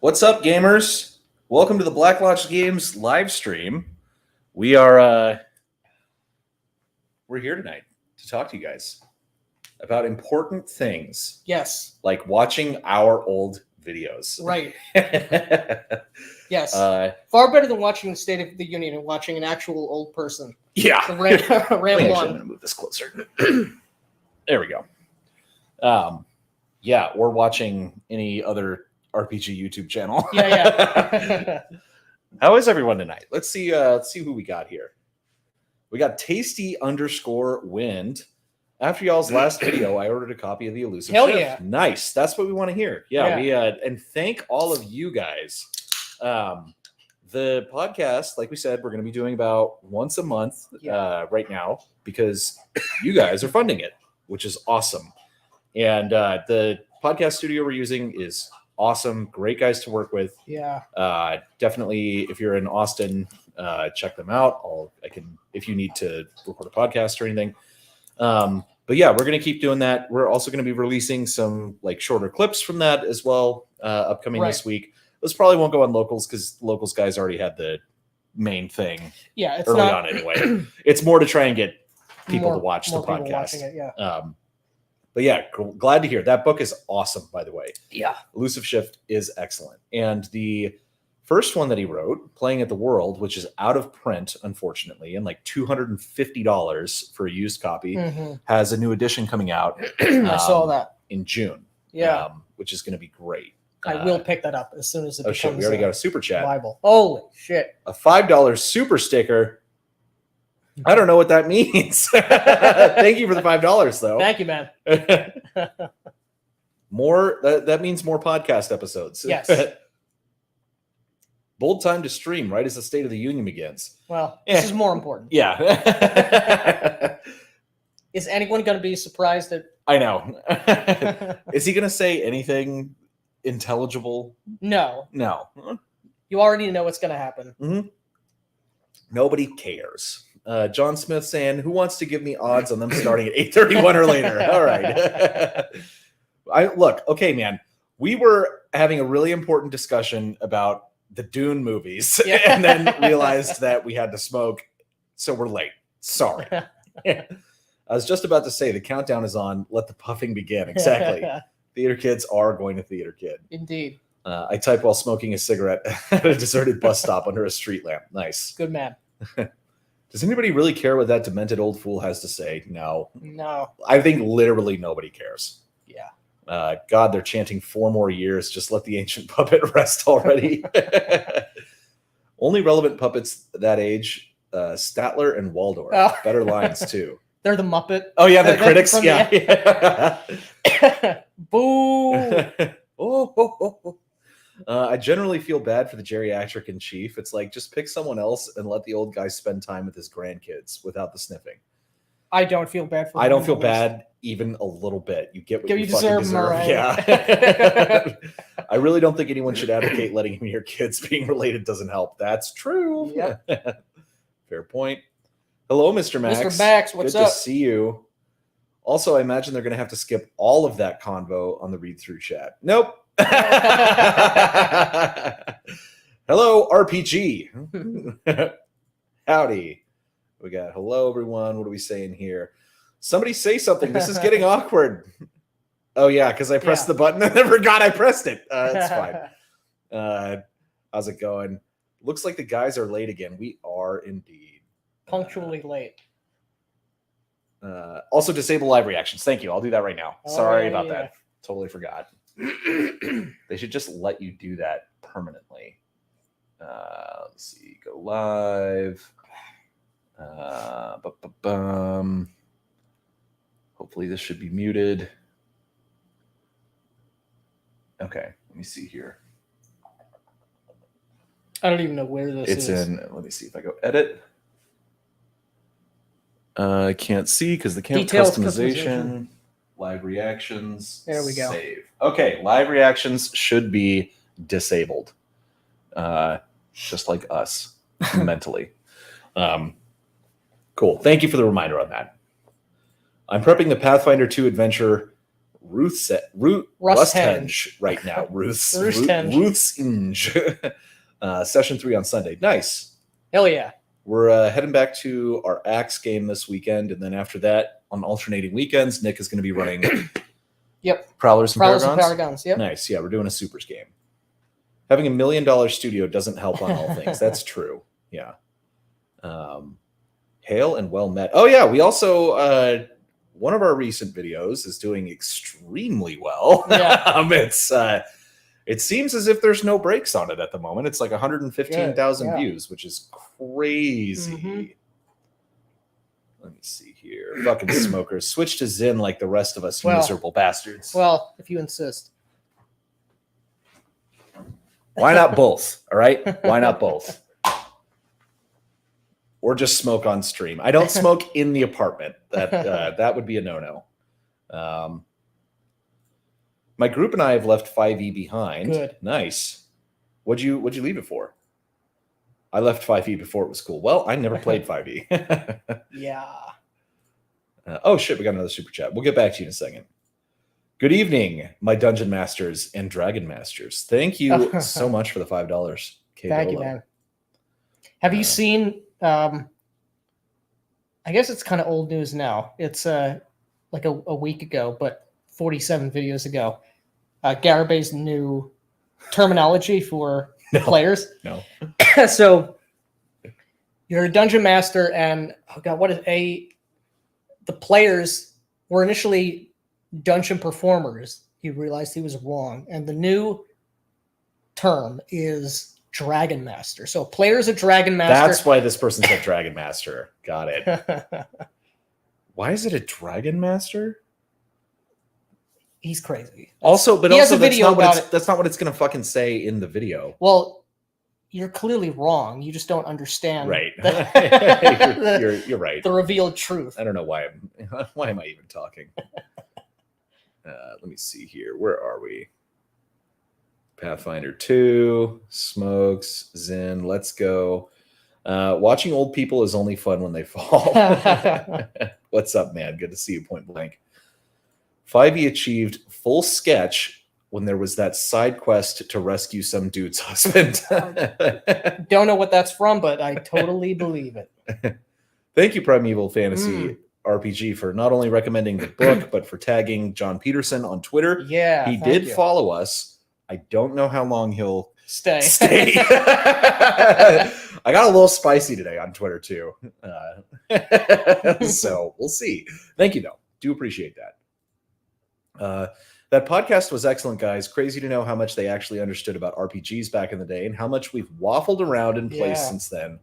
What's up, gamers? Welcome to the Black Lodge Games live stream. We're here tonight to talk to you guys about important things. Yes. Like watching our old videos. Right. Yes. Far better than watching the State of the Union and watching an actual old person. Yeah. Ramble I'm gonna move this closer. There we go. Yeah, or watching any other RPG YouTube channel. Yeah. How is everyone tonight? Let's see who we got here. We got Tasty_Wind. After y'all's last video, I ordered a copy of the Elusive Hell Shift. yeah. Nice. That's what we want to hear. Yeah. We and thank all of you guys. The podcast, like we said, we're going to be doing about once a month right now because you guys are funding it, which is awesome. And the podcast studio we're using is awesome. Great guys to work with. Yeah. Definitely, if you're in Austin, check them out. If you need to record a podcast or anything. But yeah, we're going to keep doing that. We're also going to be releasing some like shorter clips from that as well upcoming this week. This probably won't go on locals because locals guys already had the main thing. Yeah, it's early not on anyway. It's more to try and get people to watch the more people podcast. watching it, yeah. But yeah, glad to hear. That book is awesome, by the way. Yeah. Elusive Shift is excellent. And the first one that he wrote, Playing at the World, which is out of print, unfortunately, and like $250 for a used copy, has a new edition coming out. I saw that. In June. Yeah. Which is going to be great. I will pick that up as soon as it becomes shit, we already got a super chat. Bible. Holy shit. A $5 super sticker. I don't know what that means. Thank you for the $5, though. Thank you, man. More that means more podcast episodes. Yes. Bold time to stream right as the State of the Union begins. Well, this is more important. Yeah. Is anyone going to be surprised that? I know. Is he going to say anything intelligible? No. You already know what's going to happen. Mm-hmm. Nobody cares. John Smith saying, who wants to give me odds on them starting at 8:31 or later? All right. Okay, man. We were having a really important discussion about the Dune movies and then realized that we had to smoke. So we're late. Sorry. I was just about to say the countdown is on. Let the puffing begin. Exactly. Theater kids are going to Theater Kid. Indeed. I type while smoking a cigarette at a deserted bus stop under a street lamp. Nice. Good man. Does anybody really care what that demented old fool has to say? No. I think literally nobody cares. Yeah. God, they're chanting 4 more years. Just let the ancient puppet rest already. Only relevant puppets that age, Statler and Waldorf. Oh. Better lines, too. They're the Muppet. Oh, yeah, the critics. Yeah. Boo. I generally feel bad for the geriatric in chief. It's like, just pick someone else and let the old guy spend time with his grandkids without the sniffing. I don't feel bad for him. I don't feel bad even a little bit. You get what you fucking deserve. Right. Yeah. I really don't think anyone should advocate letting your kids being related doesn't help. That's true. Yeah. Fair point. Hello, Mr. Max. Mr. Max, what's up? Good to see you. Also, I imagine they're going to have to skip all of that convo on the read-through chat. Nope. Hello, RPG. Howdy. We got hello, everyone. What are we saying here? Somebody say something. This is getting awkward. Oh, yeah, because I pressed the button and I forgot I pressed it. That's fine. How's it going? Looks like the guys are late again. We are indeed. Punctually late. Also, disable live reactions. Thank you. I'll do that right now. Sorry about that. Totally forgot. They should just let you do that permanently. Let's see. Go live. Hopefully this should be muted. Okay, let me see here. I don't even know where this is. It's in, let me see if I go edit. I can't see because the customization, live reactions. There we go. Save. Okay, live reactions should be disabled. Just like us mentally. Cool. Thank you for the reminder on that. I'm prepping the Pathfinder 2 adventure Rusthenge right now. Ruthsenge. Session 3 on Sunday. Nice. Hell yeah. We're heading back to our Axe game this weekend, and then after that, on alternating weekends, Nick is going to be running Yep. Prowlers and Paragons. Yep. Nice. Yeah, we're doing a Supers game. Having $1 million studio doesn't help on all things. That's true. Yeah. Hail and well met. Oh, yeah. We also, one of our recent videos is doing extremely well. Yeah. It seems as if there's no brakes on it at the moment. It's like 115,000 views, which is crazy. Mm-hmm. Let me see here. Fucking smokers. Switch to Zyn like the rest of us miserable bastards. Well, if you insist. Why not both? All right? Why not both? Or just smoke on stream. I don't smoke in the apartment. That would be a no-no. My group and I have left 5e behind. Good. Nice. What'd you leave it for? I left 5e before it was cool. Well, I never played 5e. Yeah. Oh, shit. We got another super chat. We'll get back to you in a second. Good evening, my Dungeon Masters and Dragon Masters. Thank you so much for the $5. Thank you, man. Have you seen... I guess it's kind of old news now. It's like a week ago, but 47 videos ago, Garabay's new terminology for players. No. So you're a dungeon master, and the players were initially dungeon performers. He realized he was wrong, and the new term is Dragon Master. So player's a Dragon Master. That's why this person said Dragon Master. Got it. Why is it a Dragon Master? He's crazy. Also, but also that's not what it's going to fucking say in the video. Well, you're clearly wrong. You just don't understand. Right. You're right. The revealed truth. I don't know why am I even talking? Let me see here. Where are we? Pathfinder 2, Smokes, Zyn, let's go. Watching old people is only fun when they fall. What's up, man? Good to see you, point blank. 5e achieved full sketch when there was that side quest to rescue some dude's husband. Don't know what that's from, but I totally believe it. Thank you, Primeval Fantasy RPG, for not only recommending the book, but for tagging John Peterson on Twitter. Yeah, he did follow us. I don't know how long he'll stay. I got a little spicy today on Twitter, too. So we'll see. Thank you, though. Do appreciate that. That podcast was excellent, guys. Crazy to know how much they actually understood about RPGs back in the day and how much we've waffled around in place since then.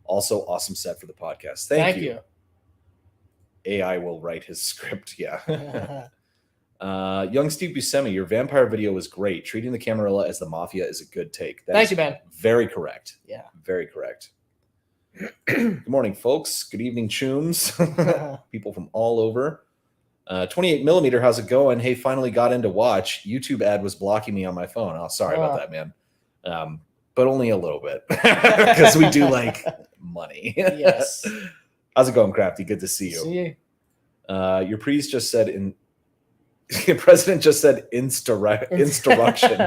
Also, awesome set for the podcast. Thank you. AI will write his script. Yeah. Young Steve Buscemi, your vampire video was great. Treating the Camarilla as the Mafia is a good take. Thank you, man. Very correct. Yeah. Very correct. Good morning, folks. Good evening, chooms. People from all over. 28 millimeter, how's it going? Hey, finally got into watch. YouTube ad was blocking me on my phone. Oh, sorry about that, man. But only a little bit because we do like money. Yes. How's it going, Crafty? Good to see you. See you. Your priest just said President just said instruction.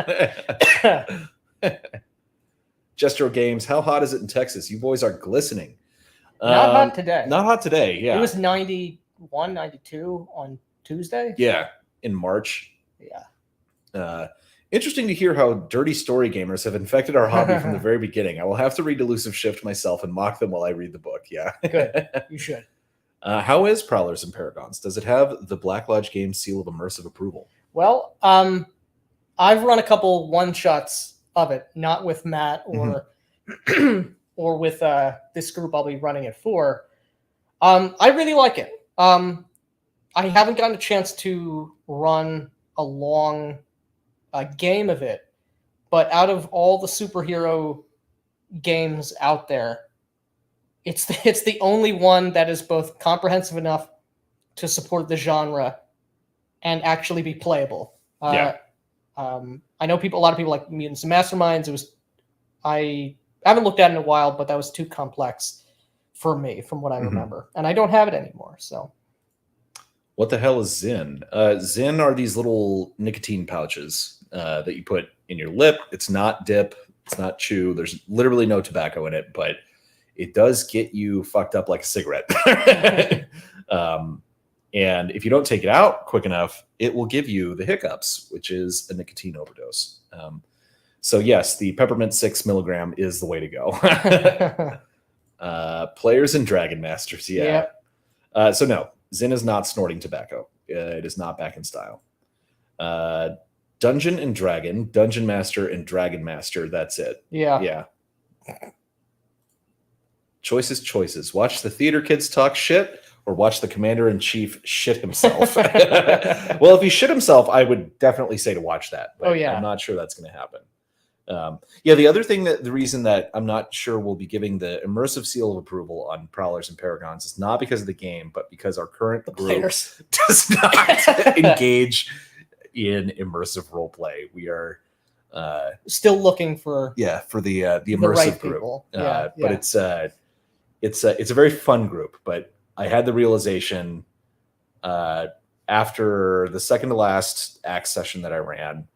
Jestro Games, how hot is it in Texas? You boys are glistening. Not hot today. Not hot today. Yeah. It was 91, 92 on Tuesday. Yeah. In March. Yeah. Interesting to hear how dirty story gamers have infected our hobby from the very beginning. I will have to read Elusive Shift myself and mock them while I read the book. Yeah. Good. You should. How is Prowlers and Paragons? Does it have the Black Lodge Games seal of immersive approval? Well, I've run a couple one-shots of it, not with Matt or or with this group I'll be running it for. I really like it. I haven't gotten a chance to run a long game of it, but out of all the superhero games out there, it's the only one that is both comprehensive enough to support the genre and actually be playable. I know a lot of people like Mutants and Masterminds. I haven't looked at it in a while, but that was too complex for me, from what I remember, and I don't have it anymore. So, What the hell is Zin? Zin are these little nicotine pouches that you put in your lip. It's not dip. It's not chew. There's literally no tobacco in it, but it does get you fucked up like a cigarette. And if you don't take it out quick enough, it will give you the hiccups, which is a nicotine overdose. So yes, the peppermint 6 milligram is the way to go. Players and Dragon Masters, yeah. Yep. So no, Zin is not snorting tobacco. It is not back in style. Dungeon and Dragon, Dungeon Master and Dragon Master. That's it. Yeah. Choices. Watch the theater kids talk shit, or watch the commander-in-chief shit himself. Well, if he shit himself, I would definitely say to watch that. But I'm not sure that's going to happen. The other thing the reason that I'm not sure we'll be giving the immersive seal of approval on Prowlers and Paragons is not because of the game, but because our current group does not engage in immersive role play. We are still looking for the immersive group. But it's a very fun group. But I had the realization after the second to last act session that I ran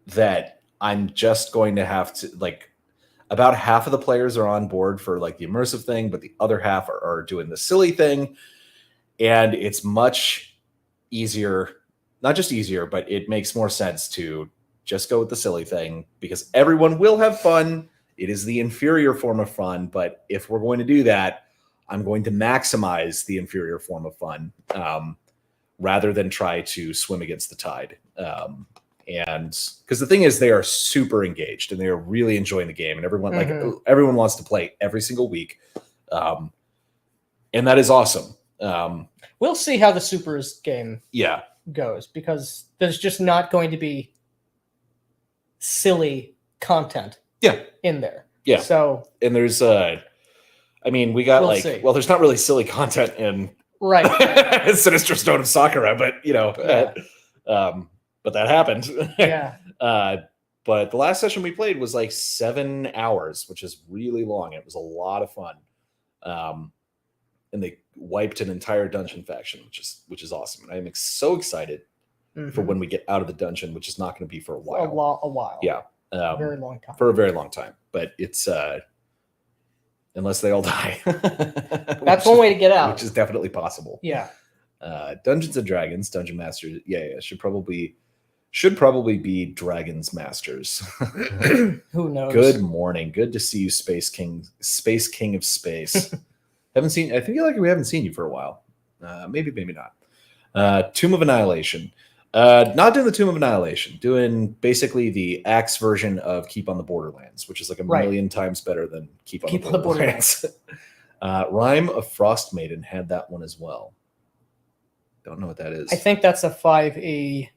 that I'm just going to have to, like, about half of the players are on board for like the immersive thing, but the other half are doing the silly thing. And it's much easier, not just easier, but it makes more sense to just go with the silly thing because everyone will have fun. It is the inferior form of fun. But if we're going to do that, I'm going to maximize the inferior form of fun rather than try to swim against the tide. And because the thing is, they are super engaged and they are really enjoying the game, and everyone wants to play every single week, and that is awesome. We'll see how the Supers game goes, because there's just not going to be silly content in there. So, and there's we got there's not really silly content in Sinister Stone of Sakura, but but that happened. But the last session we played was like 7 hours, which is really long. It was a lot of fun. And they wiped an entire dungeon faction, which is awesome. And I'm so excited for when we get out of the dungeon, which is not going to be for a while. A while. Yeah. A very long time. For a very long time. But it's unless they all die. That's one way to get out. Which is definitely possible. Yeah. Dungeons and Dragons, Dungeon Masters, should probably be Dragons Masters. Who knows? Good morning. Good to see you, Space King of Space. I feel like we haven't seen you for a while. Maybe not. Tomb of Annihilation. Not doing the Tomb of Annihilation. Doing basically the Axe version of Keep on the Borderlands, which is like a million times better than Keep on the Borderlands. Rime of Frost Maiden had that one as well. Don't know what that is. I think that's a 5e.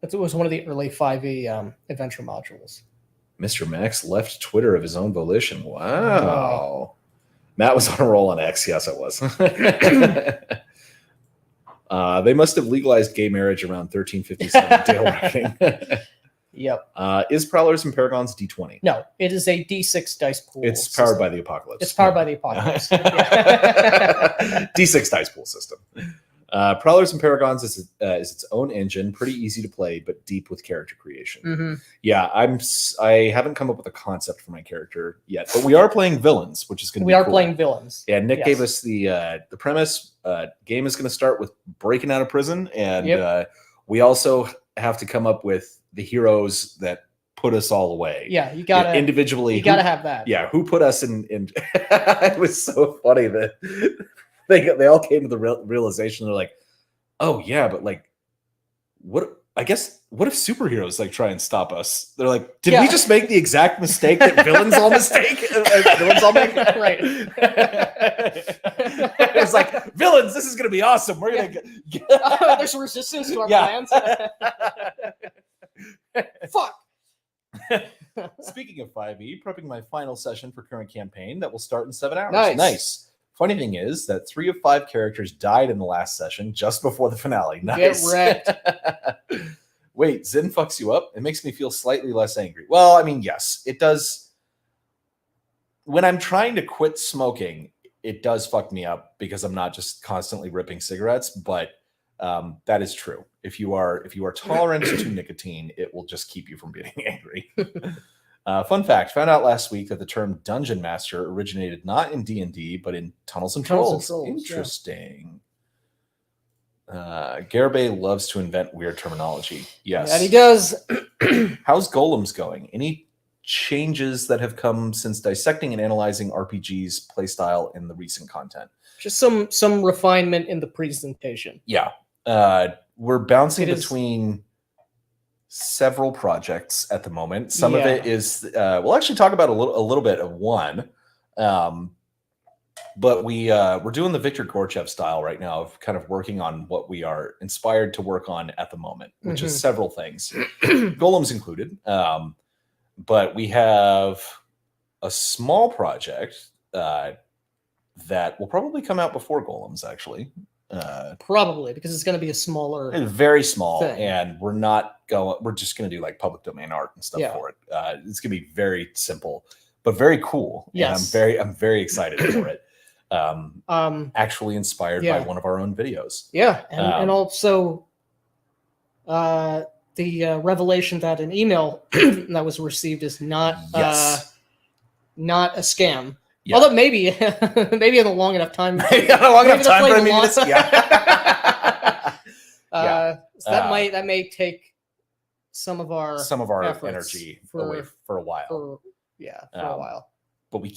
It was one of the early 5e adventure modules. Mr. Max left Twitter of his own volition. Wow. Matt was on a roll on X. Yes, I was. They must have legalized gay marriage around 1357 Dale Reckoning. Yep. Is Prowlers and Paragons D20? No, it is a D6 dice pool. It's powered by the Apocalypse. It's powered by the Apocalypse. D6 dice pool system. Prowlers and Paragons is its own engine, pretty easy to play, but deep with character creation. Yeah, I haven't come up with a concept for my character yet, but we are playing villains, which is going to be cool. Playing villains. Yeah, Nick gave us the premise. Game is going to start with breaking out of prison, and we also have to come up with the heroes that put us all away. Yeah, you got to individually. You got to have that. Yeah, who put us in? It was so funny that. They all came to the realization. They're like, oh yeah, but like, what if superheroes like try and stop us? They're like, did we just make the exact mistake that villains all make? Right. It's like, villains, this is gonna be awesome. We're gonna there's resistance to our plans. Fuck. Speaking of 5e, prepping my final session for current campaign that will start in 7 hours. Nice. Funny thing is that 3 of 5 characters died in the last session just before the finale. Nice. Get wrecked. Wait, Zin fucks you up? It makes me feel slightly less angry. Well, I mean, yes, it does. When I'm trying to quit smoking, it does fuck me up because I'm not just constantly ripping cigarettes, but that is true. If you are tolerant to nicotine, it will just keep you from getting angry. Fun fact, found out last week that the term Dungeon Master originated not in D&D, but in Tunnels and Trolls. Interesting. Garibay loves to invent weird terminology. Yes. And he does. How's Golems going? Any changes that have come since dissecting and analyzing RPG's playstyle in the recent content? Just some refinement in the presentation. Yeah. We're bouncing between several projects at the moment. Some of it is we'll actually talk about a little bit of one. But we're doing the Victor Gorchev style right now of kind of working on what we are inspired to work on at the moment, which is several things, Golems included. But we have a small project that will probably come out before Golems, actually. Probably because it's going to be a smaller, very small, thing. And we're just going to do like public domain art and stuff for it. It's going to be very simple, but very cool. Yes. And I'm very excited for it. Actually inspired by one of our own videos. Yeah, and also the revelation that an email that was received is not not a scam. Yeah. Although maybe in a long enough time, so that may take some of our energy away for a while. For a while. But we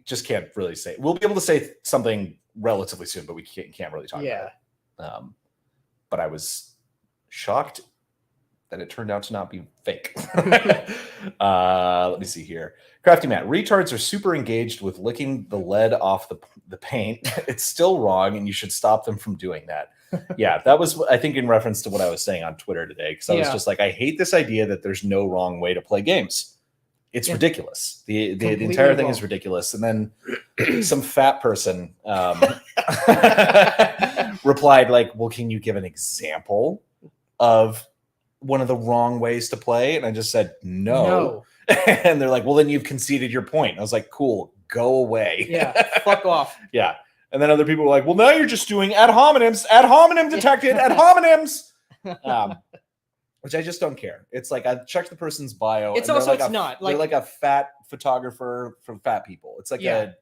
just can't really say. We'll be able to say something relatively soon, but we can't really talk about it. But I was shocked that it turned out to not be fake. Let me see here. Crafty Matt, retards are super engaged with licking the lead off the paint. It's still wrong, and you should stop them from doing that. Yeah, that was, I think, in reference to what I was saying on Twitter today, because I was just like, I hate this idea that there's no wrong way to play games. It's ridiculous. The entire thing is ridiculous. And then some fat person replied like, well, can you give an example of one of the wrong ways to play? And I just said, no. And they're like, well, then you've conceded your point. I was like, cool, go away. Yeah, fuck off. Yeah. And then other people were like, well, now you're just doing ad hominem detected, ad hominems. Which I just don't care. It's like I checked the person's bio. It's also like they're like a fat photographer for fat people. It's like a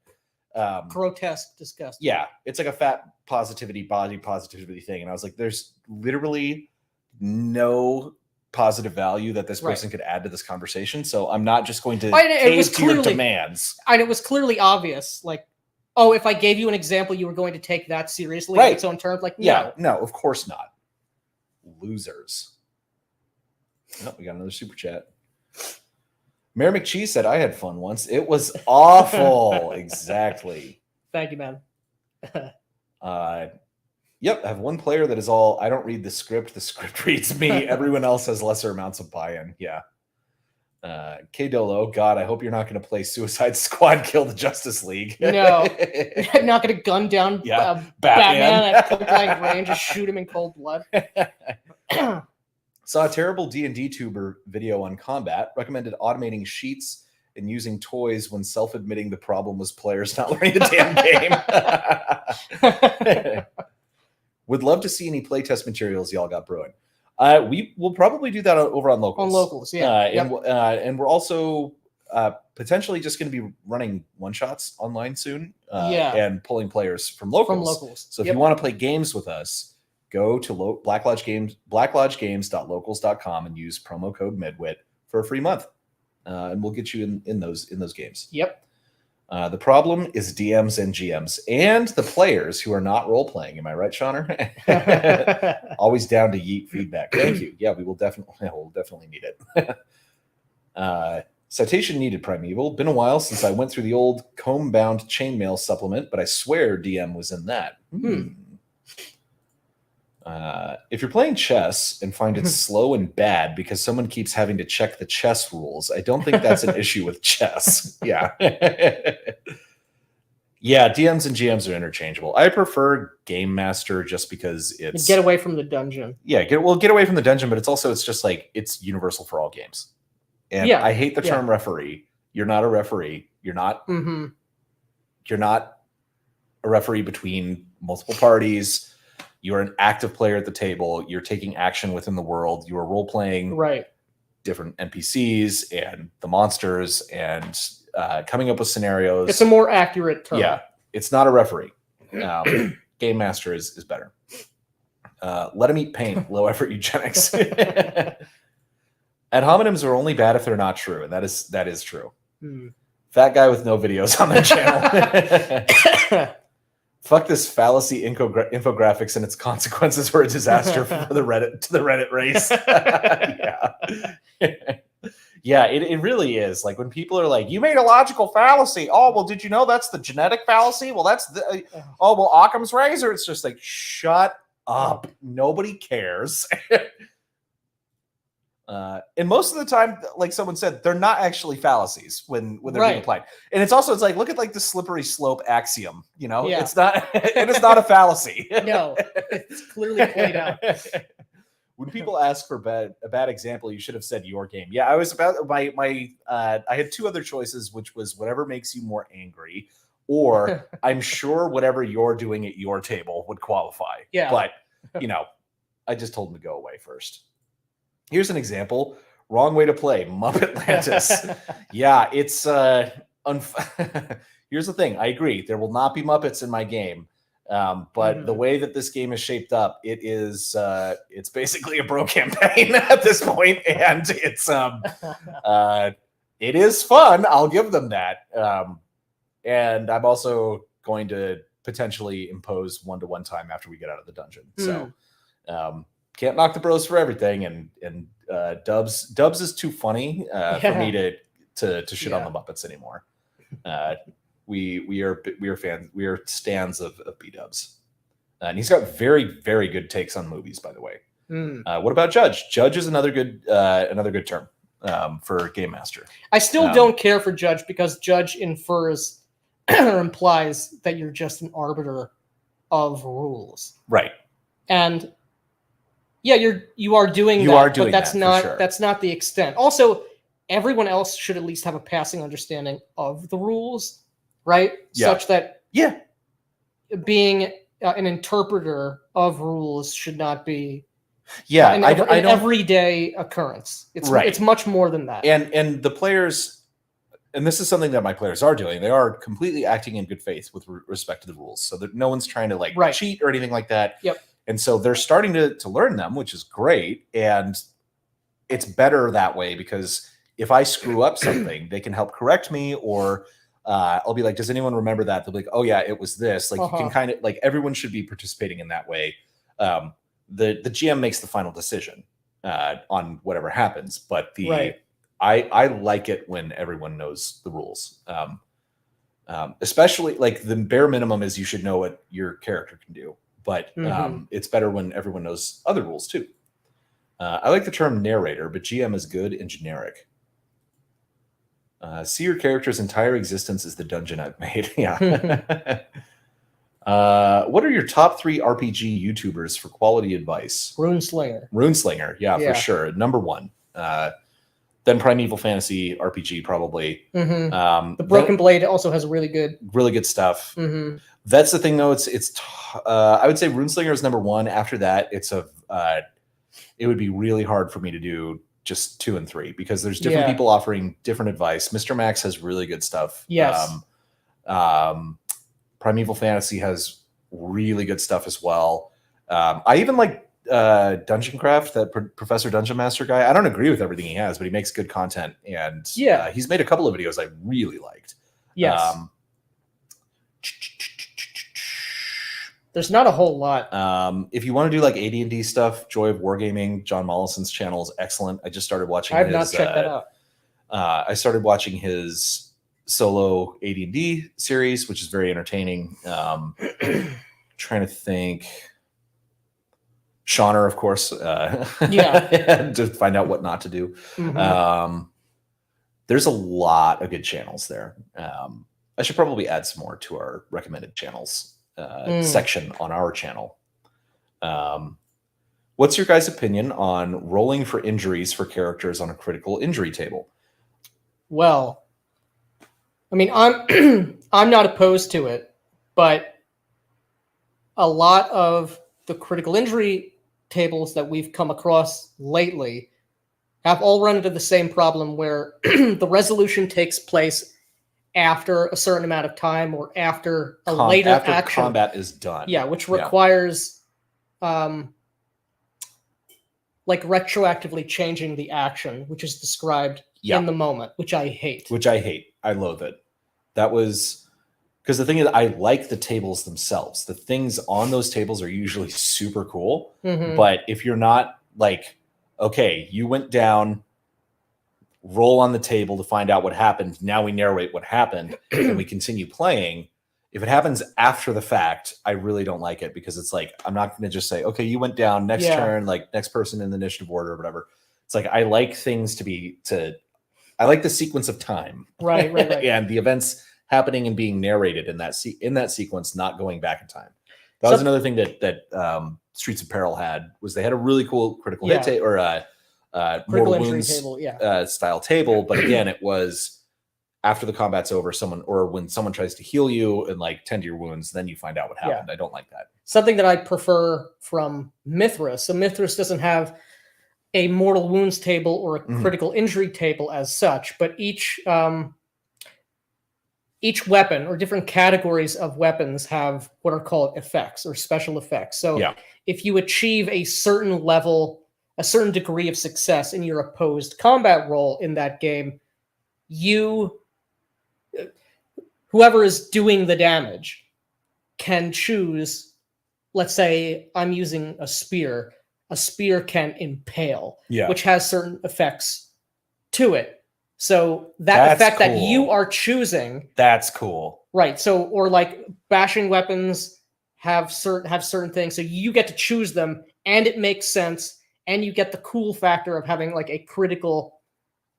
grotesque, disgusting. Yeah, it's like a fat body positivity thing. And I was like, there's literally no positive value that this person could add to this conversation. So I'm not just going to cave to your demands. And it was clearly obvious. Like, oh, if I gave you an example, you were going to take that seriously on its own terms. Like, no, of course not. Losers. Oh, we got another super chat. Mayor McChee said, I had fun once. It was awful. Exactly. Thank you, man. Yep, I have one player that is all, I don't read the script reads me. Everyone else has lesser amounts of buy-in. Yeah. K Dolo, God, I hope you're not going to play Suicide Squad Kill the Justice League. No. I'm not going to gun down Batman at point-blank range and shoot him in cold blood. Saw a terrible D&D tuber video on combat, recommended automating sheets and using toys when self-admitting the problem was players not learning the damn game. Would love to see any playtest materials y'all got brewing. We will probably do that over on Locals. On Locals, yeah. And we're also potentially just going to be running one-shots online soon. And pulling players from Locals. So if you want to play games with us, go to Black Lodge Games.locals.com and use promo code Midwit for a free month. And we'll get you in those games. Yep. The problem is DMs and GMs and the players who are not role playing. Am I right, Shauner? Always down to yeet feedback. Thank you. Yeah, we'll definitely need it. Citation needed, Primeval. Been a while since I went through the old comb-bound chainmail supplement, but I swear DM was in that. If you're playing chess and find it slow and bad because someone keeps having to check the chess rules, I don't think that's an issue with chess. Yeah. Yeah, DMs and GMs are interchangeable. I prefer Game Master just because it's... Get away from the dungeon. Yeah, get away from the dungeon, but it's just like, it's universal for all games. And I hate the term referee. You're not a referee. You're not a referee between multiple parties. You're an active player at the table. You're taking action within the world. You are role playing Right. different NPCs and the monsters and coming up with scenarios. It's a more accurate term. Yeah, it's not a referee. Game master is better. Let him eat pain. Low effort eugenics. Ad hominems are only bad if they're not true, and that is true. Fat guy with no videos on their channel. Fuck this fallacy infographics and its consequences were a disaster for the Reddit race. Yeah. Yeah, it really is. Like when people are like, you made a logical fallacy. Oh, well, did you know that's the genetic fallacy? Well, that's the Occam's razor. It's just like, shut up. Nobody cares. And most of the time, like someone said, they're not actually fallacies when they're being applied. And it's like, look at like the slippery slope axiom, you know, it's not, it is not a fallacy. No, it's clearly played out. When people ask for a bad example, you should have said your game. Yeah, I was about I had two other choices, which was whatever makes you more angry, or I'm sure whatever you're doing at your table would qualify. Yeah. But, you know, I just told him to go away first. Here's an example. Wrong way to play. Muppet Atlantis. Yeah, it's here's the thing. I agree. There will not be Muppets in my game. But the way that this game is shaped up, it's basically a bro campaign at this point, and it's it is fun. I'll give them that. And I'm also going to potentially impose 1-to-1 time after we get out of the dungeon. So can't knock the bros for everything, and Dubs is too funny for me to shit on the Muppets anymore. We are fans. We are stans of B-Dubs, and he's got very, very good takes on movies. By the way, what about Judge? Judge is another good term for Game Master. I still don't care for Judge because Judge infers or implies that you're just an arbiter of rules, right? And yeah, you are doing that, but that's not the extent. Also, everyone else should at least have a passing understanding of the rules. Right? Yeah. Such that being an interpreter of rules should not be an everyday occurrence. It's much more than that. And the players, and this is something that my players are doing, they are completely acting in good faith with respect to the rules. So that no one's trying to cheat or anything like that. Yep. And so they're starting to learn them, which is great. And it's better that way because if I screw up something, they can help correct me, or I'll be like, does anyone remember that? They'll be like, oh yeah, it was this. Like you can kind of like, everyone should be participating in that way. The GM makes the final decision on whatever happens, but I like it when everyone knows the rules. Especially like the bare minimum is you should know what your character can do, but it's better when everyone knows other rules too. I like the term narrator, but GM is good and generic. See your character's entire existence as the dungeon I've made. Yeah. What are your top 3 RPG YouTubers for quality advice? Runeslinger. Yeah, for sure. Number 1. Then Primeval Fantasy RPG, probably. The Broken Blade also has really good stuff. That's the thing, though. I would say Runeslinger is number 1. After that, it would be really hard for me to do just 2 and 3 because there's different people offering different advice. Mr. Max has really good stuff. Yes. Primeval Fantasy has really good stuff as well. I even like Dungeon Craft, that Professor Dungeon Master guy. I don't agree with everything he has, but he makes good content, and he's made a couple of videos I really liked. Yes. There's not a whole lot. If you want to do like AD&D stuff, Joy of Wargaming, John Mollison's channel is excellent. I just started watching. I've not checked that out. I started watching his solo AD&D series, which is very entertaining. Trying to think. Shauner, of course. To find out what not to do. There's a lot of good channels there. I should probably add some more to our recommended channels section on our channel. What's your guys' opinion on rolling for injuries for characters on a critical injury table? Well, I mean, I'm I'm not opposed to it, but a lot of the critical injury tables that we've come across lately have all run into the same problem where the resolution takes place after a certain amount of time or after a later after action. combat is done. Yeah, which requires like retroactively changing the action, which is described in the moment, which I hate. I loathe it. That was because the thing is, I like the tables themselves. The things on those tables are usually super cool. Mm-hmm. But if you're not like, okay, you went down, roll on the table to find out what happened. Now we narrate what happened and we continue playing. If it happens after the fact, I really don't like it because it's like, I'm not going to just say, okay, you went down, next turn, like next person in the initiative order or whatever. It's like, I like things I like the sequence of time. Right. And the events happening and being narrated in that sequence, not going back in time. That was another thing that Streets of Peril had, was they had a really cool critical hit mortal wounds table, style table. But again, it was after the combat's over, when someone tries to heal you and like tend to your wounds, then you find out what happened. I don't like that. Something that I prefer from Mithras. So Mithras doesn't have a mortal wounds table or a critical injury table as such, but each weapon or different categories of weapons have what are called effects or special effects. So if you achieve a certain level, a certain degree of success in your opposed combat roll in that game, whoever is doing the damage can choose, let's say I'm using a spear can impale, which has certain effects to it. So that's effect cool. That you are choosing. That's cool. Right. So, or like bashing weapons have certain things. So you get to choose them and it makes sense. And you get the cool factor of having like a critical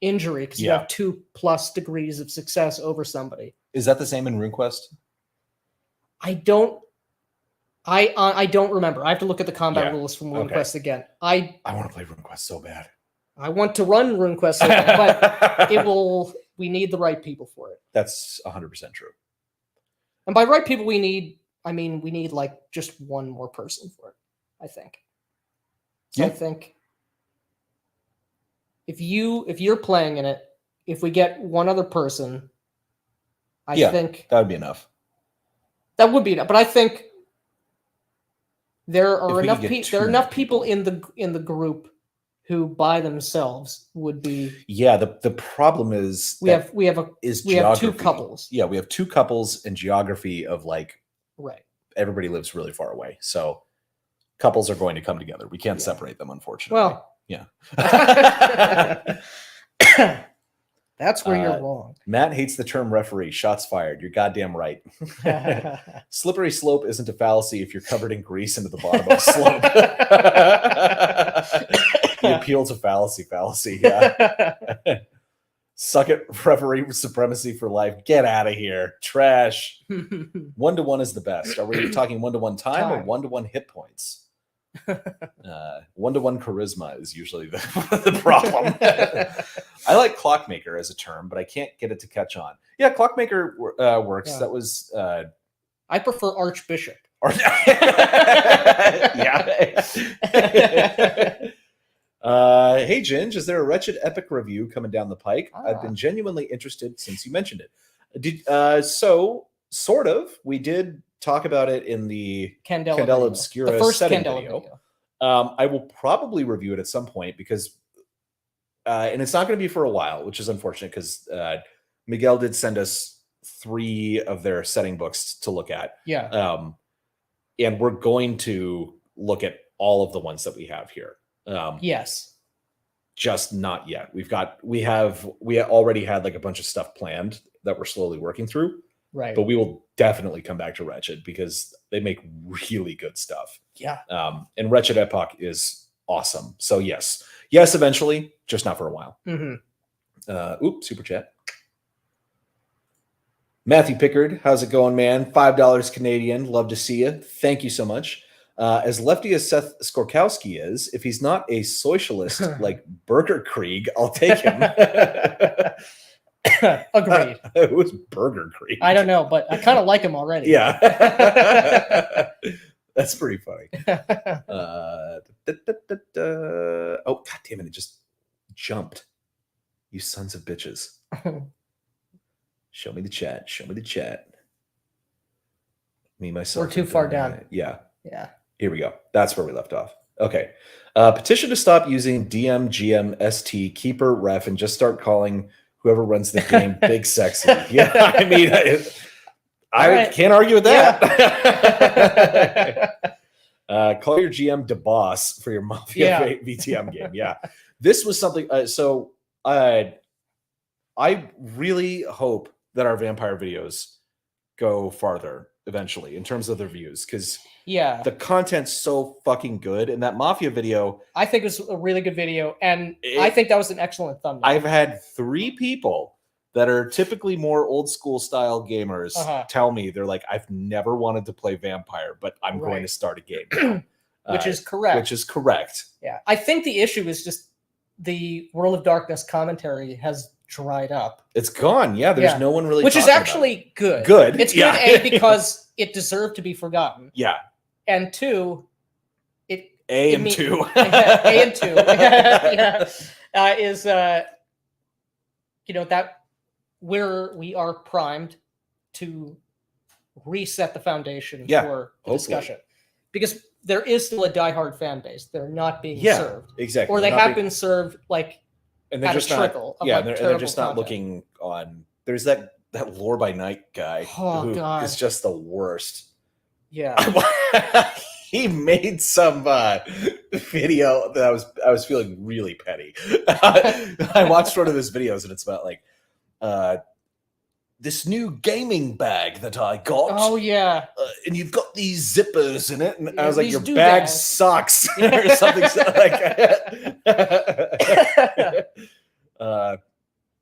injury because you have 2+ degrees of success over somebody. Is that the same in RuneQuest? I don't remember. I have to look at the combat rules from RuneQuest again. I want to play RuneQuest so bad. I want to run RuneQuest so bad, but we need the right people for it. That's 100% true. And by right people, we need like just one more person for it, I think. So I think if you're playing in it, if we get one other person, I think that would be enough. That would be enough. But I think there are enough people in the group who by themselves would be. Yeah, the problem is we have two couples. Yeah, we have two couples and geography of like everybody lives really far away. So couples are going to come together. We can't separate them, unfortunately. Well, that's where you're wrong. Matt hates the term referee. Shots fired. You're goddamn right. Slippery slope isn't a fallacy if you're covered in grease into the bottom of the slope. The appeal to fallacy. Yeah. Suck it, referee supremacy for life. Get out of here. Trash. 1-to-1 is the best. Are we talking 1-to-1 time or 1-to-1 hit points? 1-to-1 charisma is usually the problem. I like clockmaker as a term, but I can't get it to catch on. Yeah, clockmaker works. That was I prefer archbishop. Hey Ginge, is there a Wretched Epic review coming down the pike? I've been genuinely interested since you mentioned it. So sort of. We did talk about it in the Candela Obscura the first setting Candela video. I will probably review it at some point because and it's not going to be for a while, which is unfortunate because Miguel did send us 3 of their setting books to look at. And we're going to look at all of the ones that we have here. Yes. Just not yet. We already had like a bunch of stuff planned that we're slowly working through. Right. But we will definitely come back to Wretched because they make really good stuff. Yeah. And Wretched Epoch is awesome. So yes, eventually, just not for a while. Super chat. Matthew Pickard, how's it going, man? $5 Canadian. Love to see you. Thank you so much. As lefty as Seth Skorkowski is, if he's not a socialist like Burger Krieg, I'll take him. Agreed. Who's Burger Krieg? I don't know, but I kind of like him already. Yeah. That's pretty funny. Oh, god damn it! It just jumped. You sons of bitches. Show me the chat. Show me the chat. Me, myself. We're too far down. Yeah. Yeah. Here we go. That's where we left off. Okay. Petition to stop using DM, GM, ST, keeper, ref, and just start calling whoever runs the game Big Sexy. Yeah, I mean, I can't argue with that. Yeah. Call your GM DeBoss for your Mafia VTM game. Yeah. This was something. I really hope that our vampire videos go farther eventually in terms of their views, because the content's so fucking good, and that Mafia video, I think it was a really good video, and I think that was an excellent thumbnail. I've had 3 people that are typically more old school style gamers tell me, they're like, I've never wanted to play vampire, but I'm going to start a game now. Which is correct. Which is correct. Yeah. I think the issue is just the World of Darkness commentary has dried up. It's gone. Yeah, there's no one really Which is actually good. Good. It's good, A, because it deserved to be forgotten. Yeah. And 2, A and 2. Is that we are primed to reset the foundation for the discussion. Because there is still a diehard fan base. They're not being served. Exactly. Or they have been served and they're just not, they're just not looking on. There's that Lore by Night guy who is just the worst. Yeah. He made some video that I was feeling really petty. I watched one of his videos, and it's about like this new gaming bag that I got. Oh yeah. And you've got these zippers in it, and I was like, your bag sucks or something like that.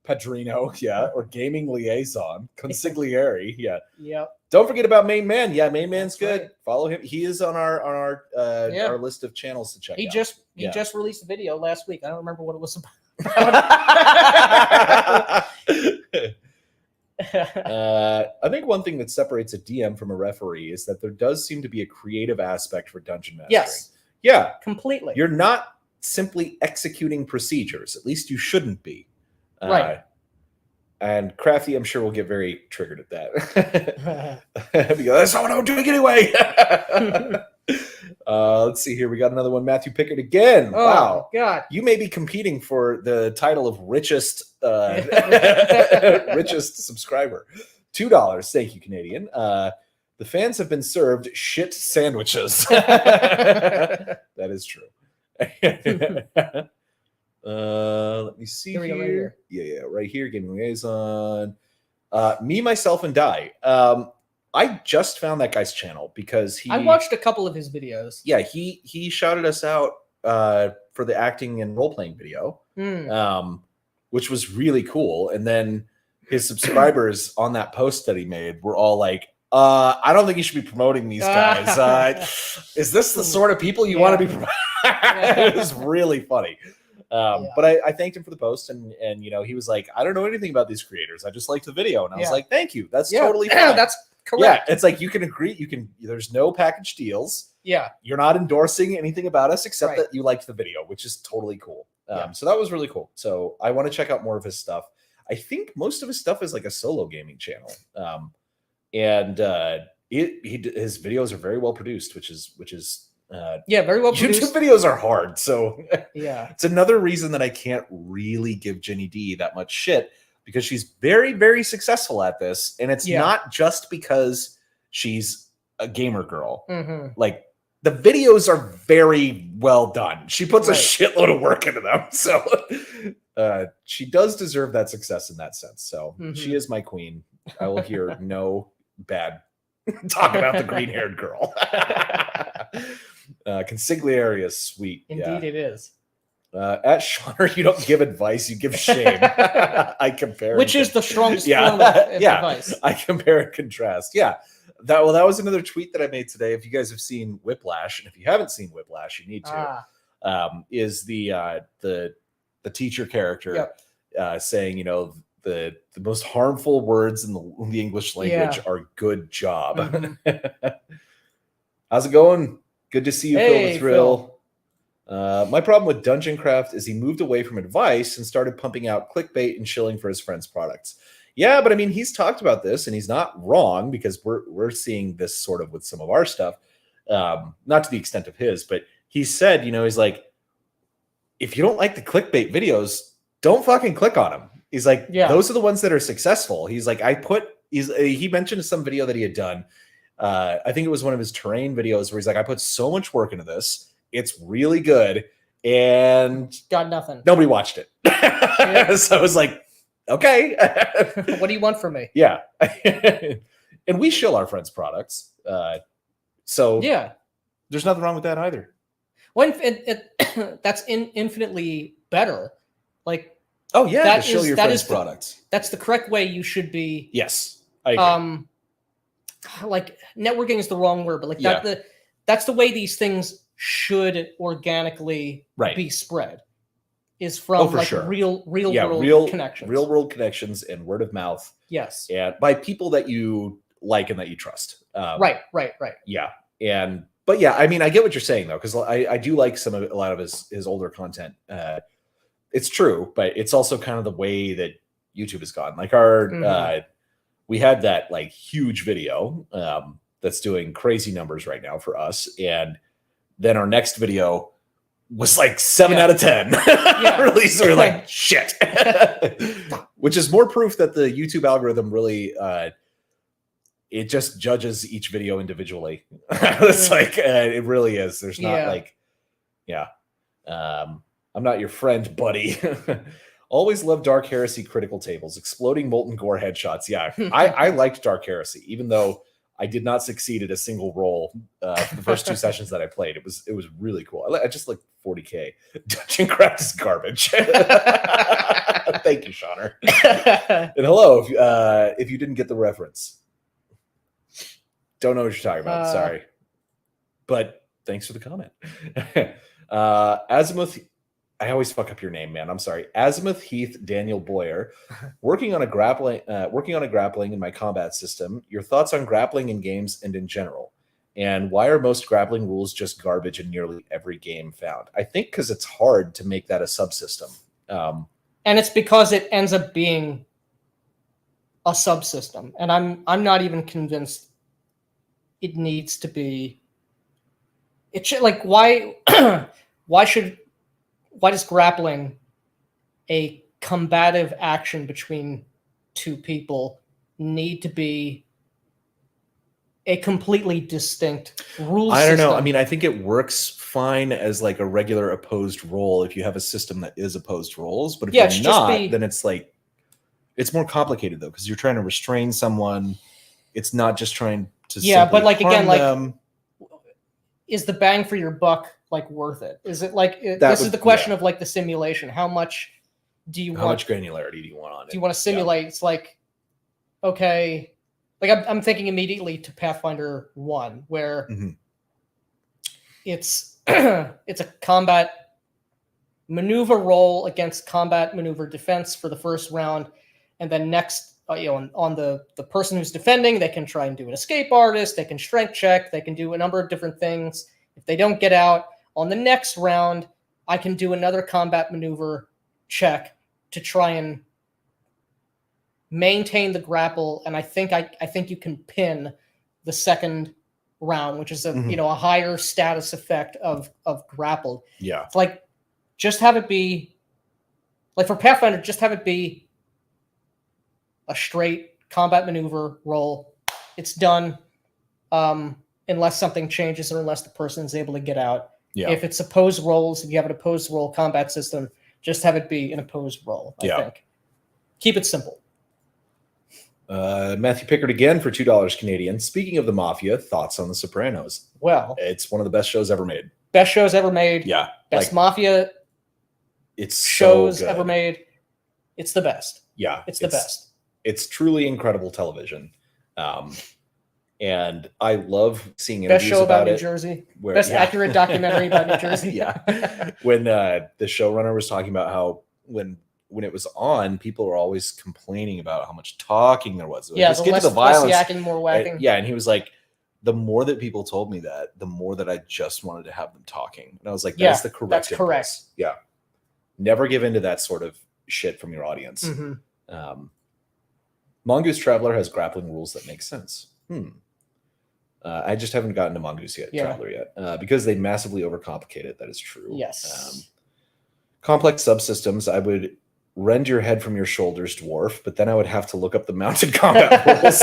Padrino, or gaming liaison, consigliere, Yep. Don't forget about Main Man. Yeah, Main Man's good. Right. Follow him. He is on our list of channels to check out. He just released a video last week. I don't remember what it was about. I think one thing that separates a DM from a referee is that there does seem to be a creative aspect for dungeon mastering. Yes. Yeah. Completely. You're not simply executing procedures. At least you shouldn't be. Right. And Crafty, I'm sure, will get very triggered at that. Because that's not what I'm doing anyway. Let's see here. We got another one. Matthew Pickett again. Oh, wow. God. You may be competing for the title of richest subscriber. $2. Thank you, Canadian. The fans have been served shit sandwiches. That is true. Let me see here. Right here. Yeah, right here. Gaming liaison. Me, myself, and Die. I just found that guy's channel because I watched a couple of his videos. Yeah, he shouted us out for the acting and role playing video, which was really cool. And then his subscribers on that post that he made were all like, I don't think you should be promoting these guys. Is this the sort of people you want to be promoting? It was really funny. But I thanked him for the post, and he was like, I don't know anything about these creators. I just liked the video. And I was like, thank you. That's totally fine. That's correct. Yeah, it's like you can agree. There's no package deals. Yeah. You're not endorsing anything about us except that you liked the video, which is totally cool. So that was really cool. So I want to check out more of his stuff. I think most of his stuff is like a solo gaming channel. And his videos are very well produced, which is very well produced. YouTube videos are hard, so it's another reason that I can't really give Jenny D that much shit, because she's very, very successful at this, and it's not just because she's a gamer girl. Like, the videos are very well done. She puts a shitload of work into them, so she does deserve that success in that sense. So she is my queen. I will hear no bad talk about the green-haired girl. Consigliere is sweet. Indeed, it is. At Shawner, you don't give advice, you give shame. I compare. Which is the strongest form of advice. I compare and contrast. Yeah. That was another tweet that I made today. If you guys have seen Whiplash, and if you haven't seen Whiplash, you need to. Is the teacher character saying, the most harmful words in the English language are "good job." How's it going? Good to see you, Phil Hey, the Thrill. My problem with Dungeon Craft is he moved away from advice and started pumping out clickbait and shilling for his friends' products. Yeah, but I mean, he's talked about this, and he's not wrong, because we're seeing this sort of with some of our stuff, not to the extent of his, but he said, he's like, if you don't like the clickbait videos, don't fucking click on them. He's like, those are the ones that are successful. He's like, he mentioned some video that he had done. I think it was one of his terrain videos where he's like, I put so much work into this. It's really good. And got nothing. Nobody watched it. So I was like, okay. What do you want from me? Yeah. And we shill our friends' products. So yeah, there's nothing wrong with that either. Well, that's infinitely better. Like, oh yeah, to shill your friends' products. That's the correct way you should be. Yes, I agree. Like, networking is the wrong word, but like that's the way these things should organically be spread. Is from real world connections. Real world connections and word of mouth. Yes. And by people that you like and that you trust. Right. Yeah. But yeah, I mean, I get what you're saying though, because I do like a lot of his older content. It's true, but it's also kind of the way that YouTube has gone. Like we had that like huge video that's doing crazy numbers right now for us, and then our next video was like 7 out of 10 release. So we're like, shit. Which is more proof that the YouTube algorithm really it just judges each video individually. It's like it really is. There's not like I'm not your friend, buddy. Always love Dark Heresy critical tables, exploding molten gore headshots. Yeah, I liked Dark Heresy, even though I did not succeed at a single roll for the first 2 sessions that I played. It was really cool. I just like 40K. Dungeon Craft is garbage. Thank you, Shauner. And hello, if you didn't get the reference. Don't know what you're talking about. Sorry. But thanks for the comment. Azimuth, I always fuck up your name, man. I'm sorry. Azimuth Heath Daniel Boyer, working on a grappling in my combat system. Your thoughts on grappling in games and in general, and why are most grappling rules just garbage in nearly every game found? I think because it's hard to make that a subsystem, and it's because it ends up being a subsystem, and I'm not even convinced it needs to be. It should, like, why does grappling, a combative action between two people, need to be a completely distinct rule system? I don't know. I mean, I think it works fine as like a regular opposed roll if you have a system that is opposed rolls. But if you're not, then it's like, it's more complicated though, because you're trying to restrain someone. It's not just trying to but like again, them. Like, is the bang for your buck like worth it? Is it like this is the question of like the simulation? How much do you want? How much granularity do you want on it? Do you want to simulate? It's like, okay, like I'm thinking immediately to Pathfinder 1, where it's it's a combat maneuver roll against combat maneuver defense for the first round, and then next, on the person who's defending, they can try and do an escape artist, they can strength check, they can do a number of different things. If they don't get out on the next round, I can do another combat maneuver check to try and maintain the grapple, and I think you can pin the second round, which is a higher status effect of grappled. Yeah. It's like, just have it be like for Pathfinder, just have it be a straight combat maneuver roll. It's done, unless something changes or unless the person is able to get out. Yeah. If it's opposed rolls, if you have an opposed roll combat system, just have it be an opposed roll. I think. Keep it simple. Matthew Pickard again for $2 Canadian. Speaking of the Mafia, thoughts on The Sopranos? Well, it's one of the best shows ever made. Best shows ever made. Yeah. Best Mafia shows ever made. It's the best. Yeah. It's the best. It's truly incredible television. And I love seeing interviews best show about New it, Jersey. Best accurate documentary about New Jersey. Yeah. When the showrunner was talking about how when it was on, people were always complaining about how much talking there was. Yeah, just get to the violence. Less yakking, more whacking. And he was like, the more that people told me that, the more that I just wanted to have them talking. And I was like, Yeah, that's the correct that's impulse. correct. Yeah. Never give into that sort of shit from your audience. Mongoose Traveler has grappling rules that make sense. I just haven't gotten to Mongoose Traveler yet because they massively overcomplicate it. That is true. Yes. Complex subsystems, I would rend your head from your shoulders, dwarf, but then I would have to look up the mounted combat rules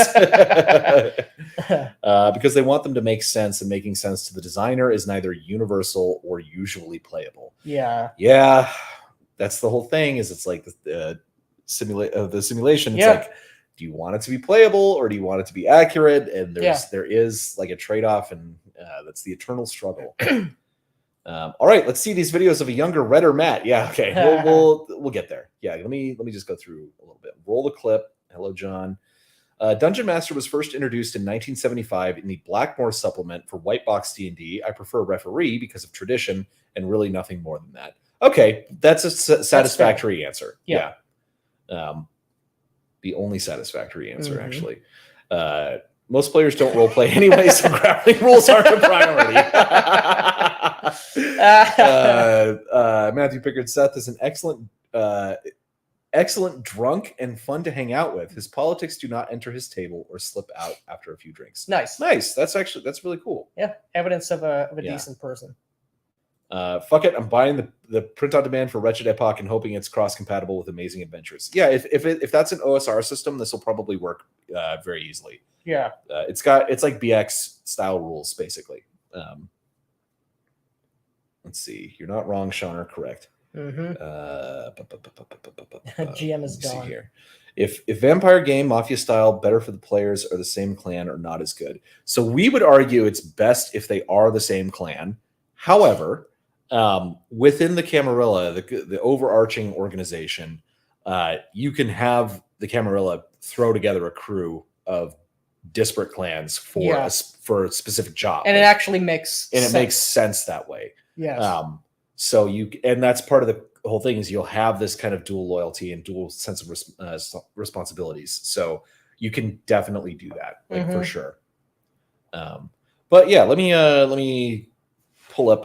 because they want them to make sense, and making sense to the designer is neither universal or usually playable. Yeah, that's the whole thing. Is it's like the simulation. It's like, do you want it to be playable or do you want it to be accurate? And there is like a trade-off, and that's the eternal struggle. All right, let's see these videos of a younger, redder Matt. Yeah, okay, we'll get there. Yeah, let me just go through a little bit. Roll the clip. Hello, John. Dungeon Master was first introduced in 1975 in the Blackmore supplement for White Box D&D. I prefer Referee because of tradition and really nothing more than that. Okay, that's a satisfactory answer. Yeah. The only satisfactory answer, actually. Most players don't role play anyway, so grappling rules aren't a priority. Matthew Pickard, Seth is an excellent drunk and fun to hang out with. His politics do not enter his table or slip out after a few drinks. Nice. That's really cool. Yeah, evidence of a decent person. Fuck it, I'm buying the print on demand for Wretched Epoch and hoping it's cross compatible with Amazing Adventures. Yeah, if that's an OSR system, this will probably work very easily. Yeah, it's like BX style rules basically. Let's see. You're not wrong, Sean, or correct. GM is gone. Here. If Vampire game, Mafia style, better for the players, or the same clan, or not as good. So we would argue it's best if they are the same clan. However, within the Camarilla, the overarching organization, you can have the Camarilla throw together a crew of disparate clans for a specific job, and it actually makes sense. It makes sense that way. Yes. So and that's part of the whole thing is you'll have this kind of dual loyalty and dual sense of responsibilities. So you can definitely do that, for sure. But yeah, let me pull up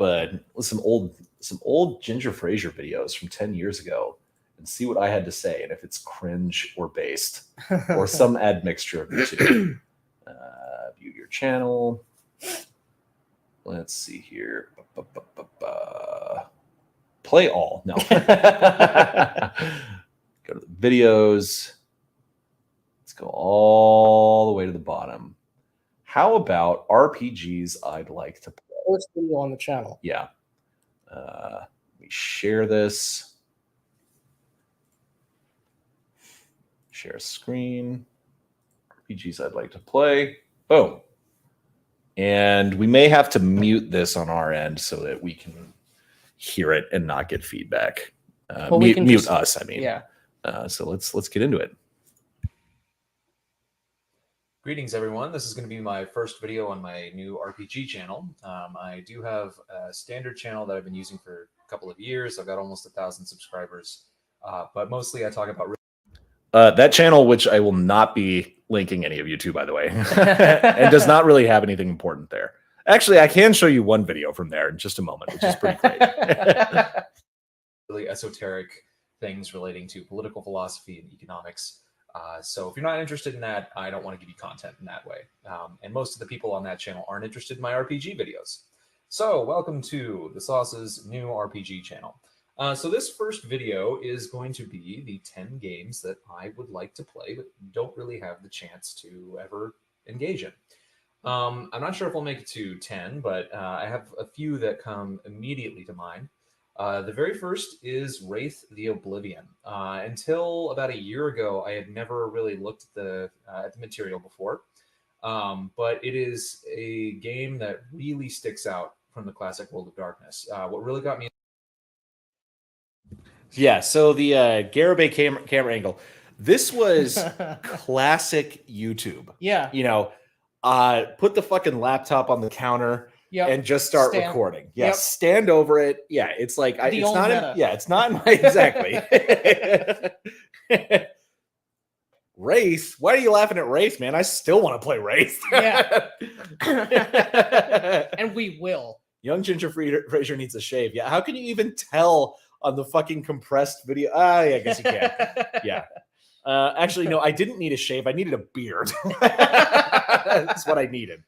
some old Ginger Frasier videos from 10 years ago and see what I had to say, and if it's cringe or based or some admixture of the two. View your channel. Let's see here. Play all. No. Go to the videos. Let's go all the way to the bottom. How about RPGs I'd like to play? First video on the channel. Yeah. Let me share this. Share screen. RPGs I'd like to play. Boom. And we may have to mute this on our end so that we can hear it and not get feedback. Mute us, I mean. Yeah. So let's get into it. Greetings, everyone. This is going to be my first video on my new RPG channel. I do have a standard channel that I've been using for a couple of years. I've got almost 1,000 subscribers, but mostly I talk about that channel, which I will not be linking any of you to, by the way, and does not really have anything important there. Actually, I can show you one video from there in just a moment, which is pretty great. Really esoteric things relating to political philosophy and economics. So if you're not interested in that, I don't want to give you content in that way. And most of the people on that channel aren't interested in my RPG videos. So welcome to the Sauce's new RPG channel. So this first video is going to be the 10 games that I would like to play, but don't really have the chance to ever engage in. I'm not sure if I'll make it to 10, but I have a few that come immediately to mind. The very first is Wraith the Oblivion. Until about a year ago, I had never really looked at the material before, but it is a game that really sticks out from the classic World of Darkness. What really got me... Yeah, so the Garibay camera angle. This was classic YouTube. Yeah. You know, put the fucking laptop on the counter and just start recording. Yeah, stand over it. Yeah, it's like it's not in my exactly. Wraith? Why are you laughing at Wraith, man? I still want to play Wraith. Yeah. And we will. Young Ginger Frasier needs a shave. Yeah, how can you even tell on the fucking compressed video? Yeah, I guess you can. Yeah. Actually, no, I didn't need a shave. I needed a beard. That's what I needed.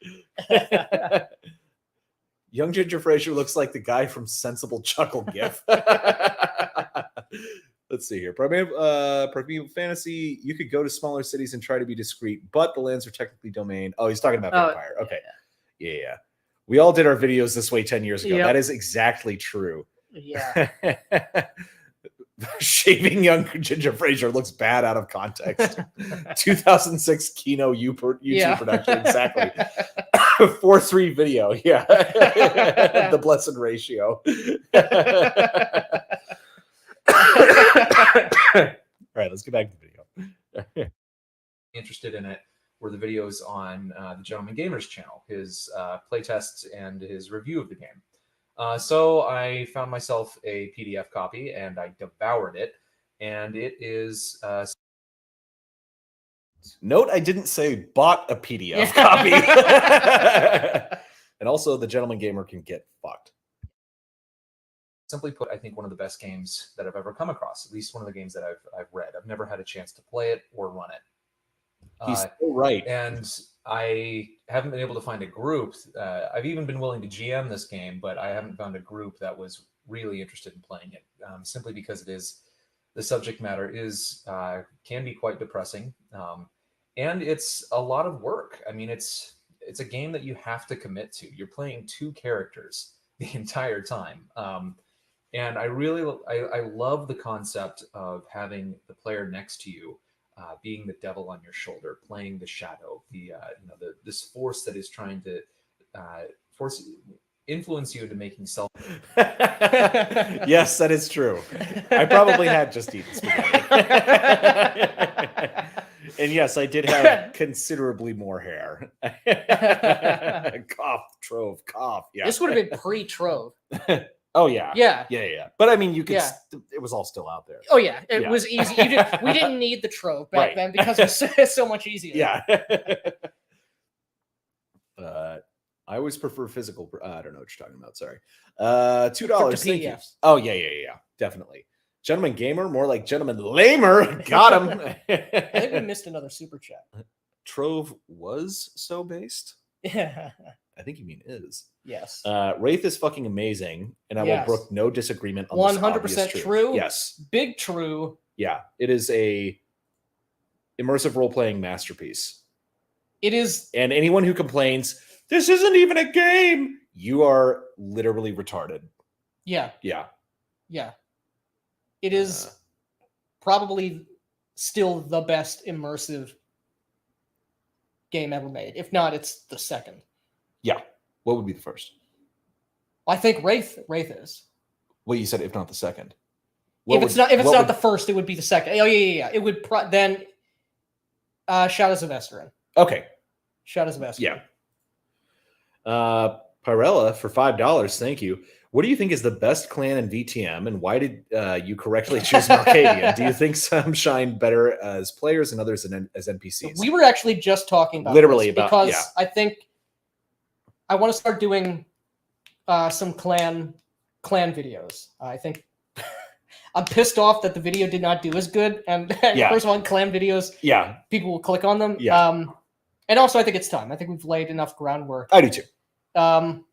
Young Ginger Frasier looks like the guy from Sensible Chuckle GIF. Let's see here. Primeval Fantasy, you could go to smaller cities and try to be discreet, but the lands are technically domain. Oh, he's talking about Vampire. Okay. Yeah. We all did our videos this way 10 years ago. Yep. That is exactly true. Yeah. Shaving young Ginger Frasier looks bad out of context. 2006 Kino YouTube production. Exactly. 4:3 video. Yeah. The blessed ratio. All right, let's get back to the video. Interested in it were the videos on the Gentleman Gamer's channel, his playtests and his review of the game. So I found myself a PDF copy and I devoured it. And it is... Note I didn't say bought a PDF copy. And also the Gentleman Gamer can get fucked. Simply put, I think one of the best games that I've ever come across, at least one of the games that I've read. I've never had a chance to play it or run it. He's so right. And I haven't been able to find a group. I've even been willing to GM this game, but I haven't found a group that was really interested in playing it, simply because the subject matter is can be quite depressing, and it's a lot of work. I mean, it's a game that you have to commit to. You're playing two characters the entire time. And I love the concept of having the player next to you, being the devil on your shoulder, playing the shadow, this force that is trying to influence you into making self. Yes, that is true. I probably had just eaten spaghetti. And yes, I did have considerably more hair. Cough, Trove, cough. Yeah. This would have been pre-Trove. Oh yeah. Yeah. But I mean, you could. It was all still out there. Oh yeah, it was easy. We didn't need the Trove back then because it was so much easier. Yeah. I always prefer physical. I don't know what you're talking about. Sorry. $2. Thank you. Oh yeah. Definitely. Gentleman Gamer, more like Gentleman Lamer. Got him. I think we missed another super chat. Trove was so based. Yeah. I think you mean is. Yes. Wraith is fucking amazing, and I will brook no disagreement on 100% this true. Yes. Big true. Yeah. It is a immersive role-playing masterpiece. It is. And anyone who complains, this isn't even a game, you are literally retarded. Yeah. Yeah. It is probably still the best immersive game ever made. If not, it's the second. Yeah. What would be the first? I think Wraith is. Well, you said if not the second. If it's not the first, it would be the second. Oh yeah. It would then Shadows of Estherin. Okay. Shadows of Estherin. Yeah. Pyrella for $5. Thank you. What do you think is the best clan in VTM, and why did you correctly choose Malkavian? Do you think some shine better as players and others as NPCs? We were actually just talking about because I think I want to start doing some clan videos. I think I'm pissed off that the video did not do as good. And first of all, clan videos, people will click on them. Yeah. And also, I think it's time. I think we've laid enough groundwork. I do too.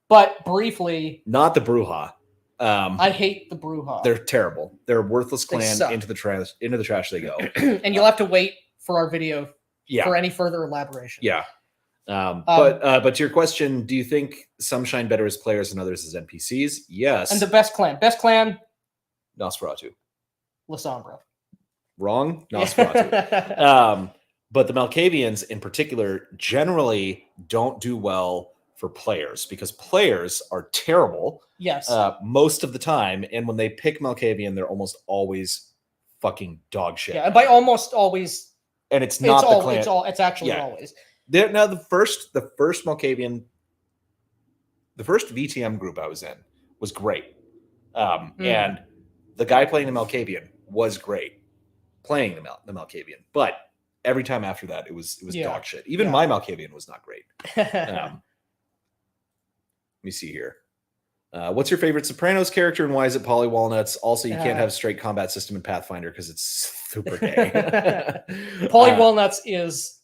But briefly, not the Bruja. I hate the Bruja. They're terrible. They're a worthless clan. Into the trash they go. And you'll have to wait for our video for any further elaboration. Yeah. But to your question, do you think some shine better as players and others as NPCs? Yes. And the best clan, Nosferatu. Lysandra. Wrong. Nosferatu. But the Malkavians in particular generally don't do well for players because players are terrible. Yes. Most of the time, and when they pick Malkavian, they're almost always fucking dog shit. Yeah, and by almost always, and it's not the clan. It's actually always. Now the first Malkavian, the first VTM group I was in was great, and the guy playing the Malkavian was great playing the Malkavian, but every time after that, it was Yeah. dog shit. Even Yeah. my Malkavian was not great. Let me see here. What's your favorite Sopranos character and why is it Polly Walnuts? Also, you can't have straight combat system in Pathfinder because it's super gay. Polly Walnuts is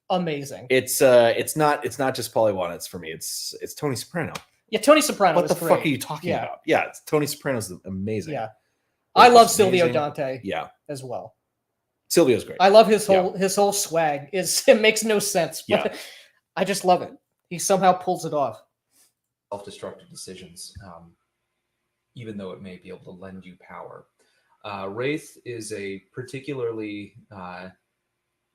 amazing. It's not just Polly Walnuts for me. It's Tony Soprano. Yeah, Tony Soprano. What is the great. fuck are you talking Yeah. about? Yeah, it's Tony Soprano's amazing. Yeah, I love It's Silvio amazing. Dante. Yeah, as well. Silvio's great. I love his whole swag. It makes no sense, but I just love it. He somehow pulls it off. Self-destructive decisions, even though it may be able to lend you power. Wraith is a particularly, I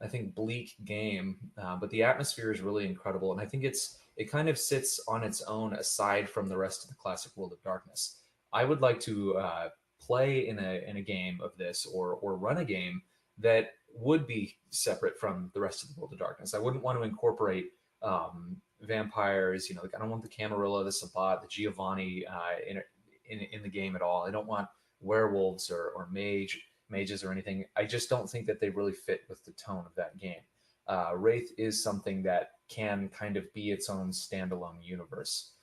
think, bleak game, but the atmosphere is really incredible, and I think it kind of sits on its own aside from the rest of the classic World of Darkness. I would like to play in a game of this, or run a game that would be separate from the rest of the World of Darkness. I wouldn't want to incorporate vampires, like I don't want the Camarilla, the Sabbat, the Giovanni in the game at all. I don't want werewolves or mages or anything. I just don't think that they really fit with the tone of that game. Wraith is something that can kind of be its own standalone universe.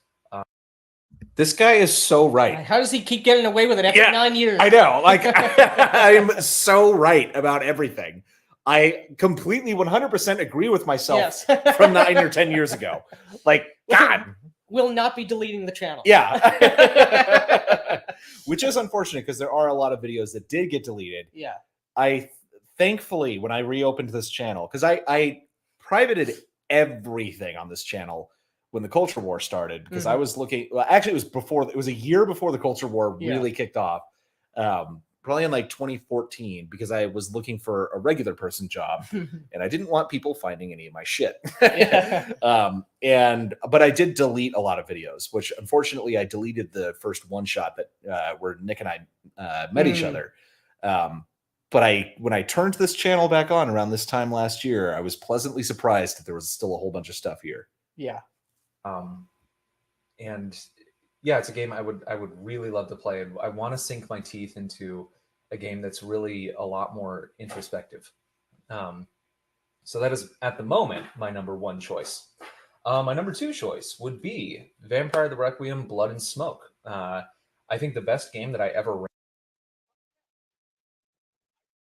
This guy is so right. How does he keep getting away with it after 9 years? I know. Like, I'm so right about everything. I completely 100% agree with myself from 9 or 10 years ago. Like, God. We'll not be deleting the channel. Yeah. Which is unfortunate because there are a lot of videos that did get deleted. Yeah. I thankfully, when I reopened this channel, because I privated everything on this channel when the culture war started, because I was looking, well, actually it was a year before the culture war really kicked off. Probably in like 2014, because I was looking for a regular person job and I didn't want people finding any of my shit. But I did delete a lot of videos, which unfortunately I deleted the first one shot that where Nick and I met each other. But when I turned this channel back on around this time last year, I was pleasantly surprised that there was still a whole bunch of stuff here. Yeah. And yeah, it's a game I would really love to play. I want to sink my teeth into a game that's really a lot more introspective. So that is, at the moment, my number one choice. My number two choice would be Vampire the Requiem: Blood and Smoke. I think the best game that I ever ran.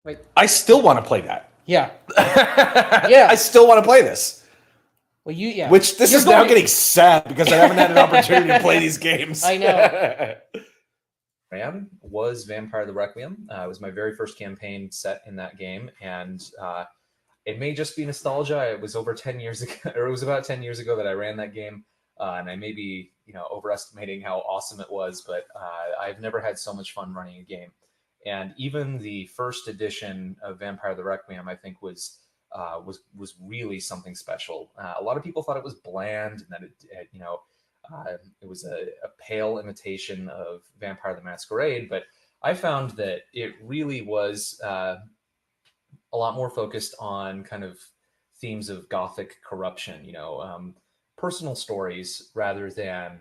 Wait. I still want to play that. Yeah. I still want to play this. Well, Which this is now getting sad because I haven't had an opportunity to play these games. I know. Ran was Vampire the Requiem. It was my very first campaign set in that game, and it may just be nostalgia. It was over 10 years ago, or it was about 10 years ago that I ran that game, and I may be overestimating how awesome it was, but I've never had so much fun running a game. And even the first edition of Vampire the Requiem, I think, was really something special. A lot of people thought it was bland and that it was a pale imitation of Vampire the Masquerade, but I found that it really was a lot more focused on kind of themes of Gothic corruption, personal stories rather than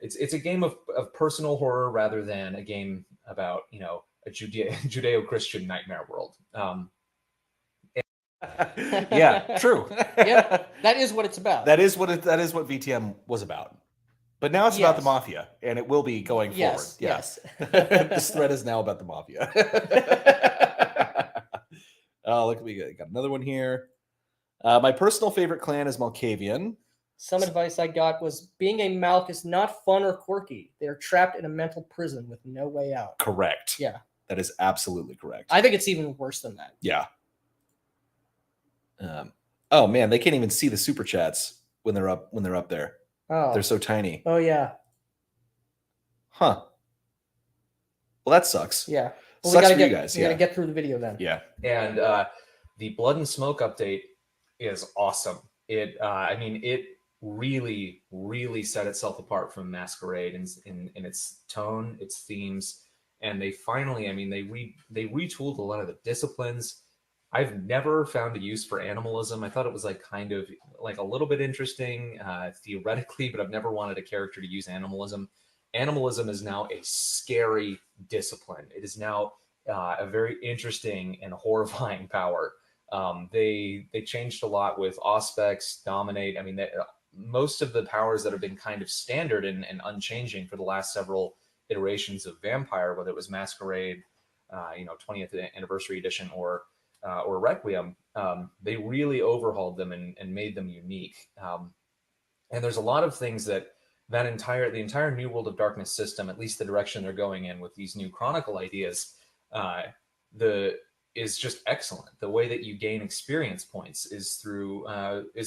it's a game of personal horror rather than a game about a Judeo-Christian nightmare world. Yeah, true. Yeah, that is what it's about. That is what VTM was about. But now it's about the mafia, and it will be going forward. Yes. This thread is now about the mafia. Oh, look, we got another one here. My personal favorite clan is Malkavian. Some advice I got was being a Malk is not fun or quirky. They're trapped in a mental prison with no way out. Correct. Yeah. That is absolutely correct. I think it's even worse than that. Yeah. Oh man, they can't even see the super chats when they're up there. Oh. They're so tiny. Oh yeah. Huh. Well, that sucks. Yeah. Well, Sucks for you guys. We gotta get through the video then. Yeah. And the Blood and Smoke update is awesome. It really, really set itself apart from Masquerade in its tone, its themes, and they finally, they retooled a lot of the disciplines. I've never found a use for animalism. I thought it was kind of a little bit interesting theoretically, but I've never wanted a character to use animalism. Animalism is now a scary discipline. It is now a very interesting and horrifying power. They changed a lot with Auspex, Dominate. I mean, most of the powers that have been kind of standard and unchanging for the last several iterations of Vampire, whether it was Masquerade, 20th Anniversary Edition, or Requiem, they really overhauled them and made them unique. And there's a lot of things the entire New World of Darkness system, at least the direction they're going in with these new Chronicle ideas, is just excellent. The way that you gain experience points is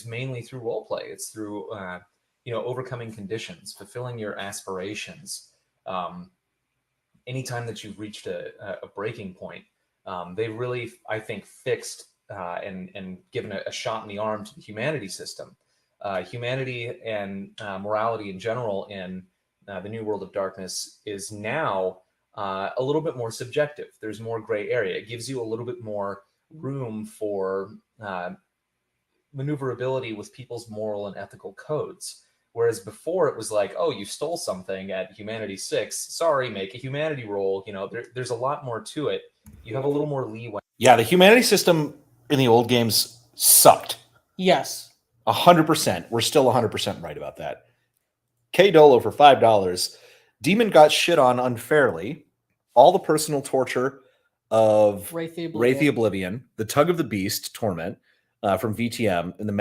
mainly through role play. It's through overcoming conditions, fulfilling your aspirations. Anytime that you've reached a breaking point, they really, I think, fixed and given a shot in the arm to the humanity system. Humanity and morality in general in the New World of Darkness is now a little bit more subjective. There's more gray area. It gives you a little bit more room for maneuverability with people's moral and ethical codes. Whereas before it was like, oh, you stole something at Humanity 6. Sorry, make a humanity roll. There's a lot more to it. You have a little more leeway. Yeah, the humanity system in the old games sucked. Yes. 100%. We're still 100% right about that. K Dolo for $5. Demon got shit on unfairly. All the personal torture of Wraith the Oblivion, the Tug of the Beast Torment from VTM, and the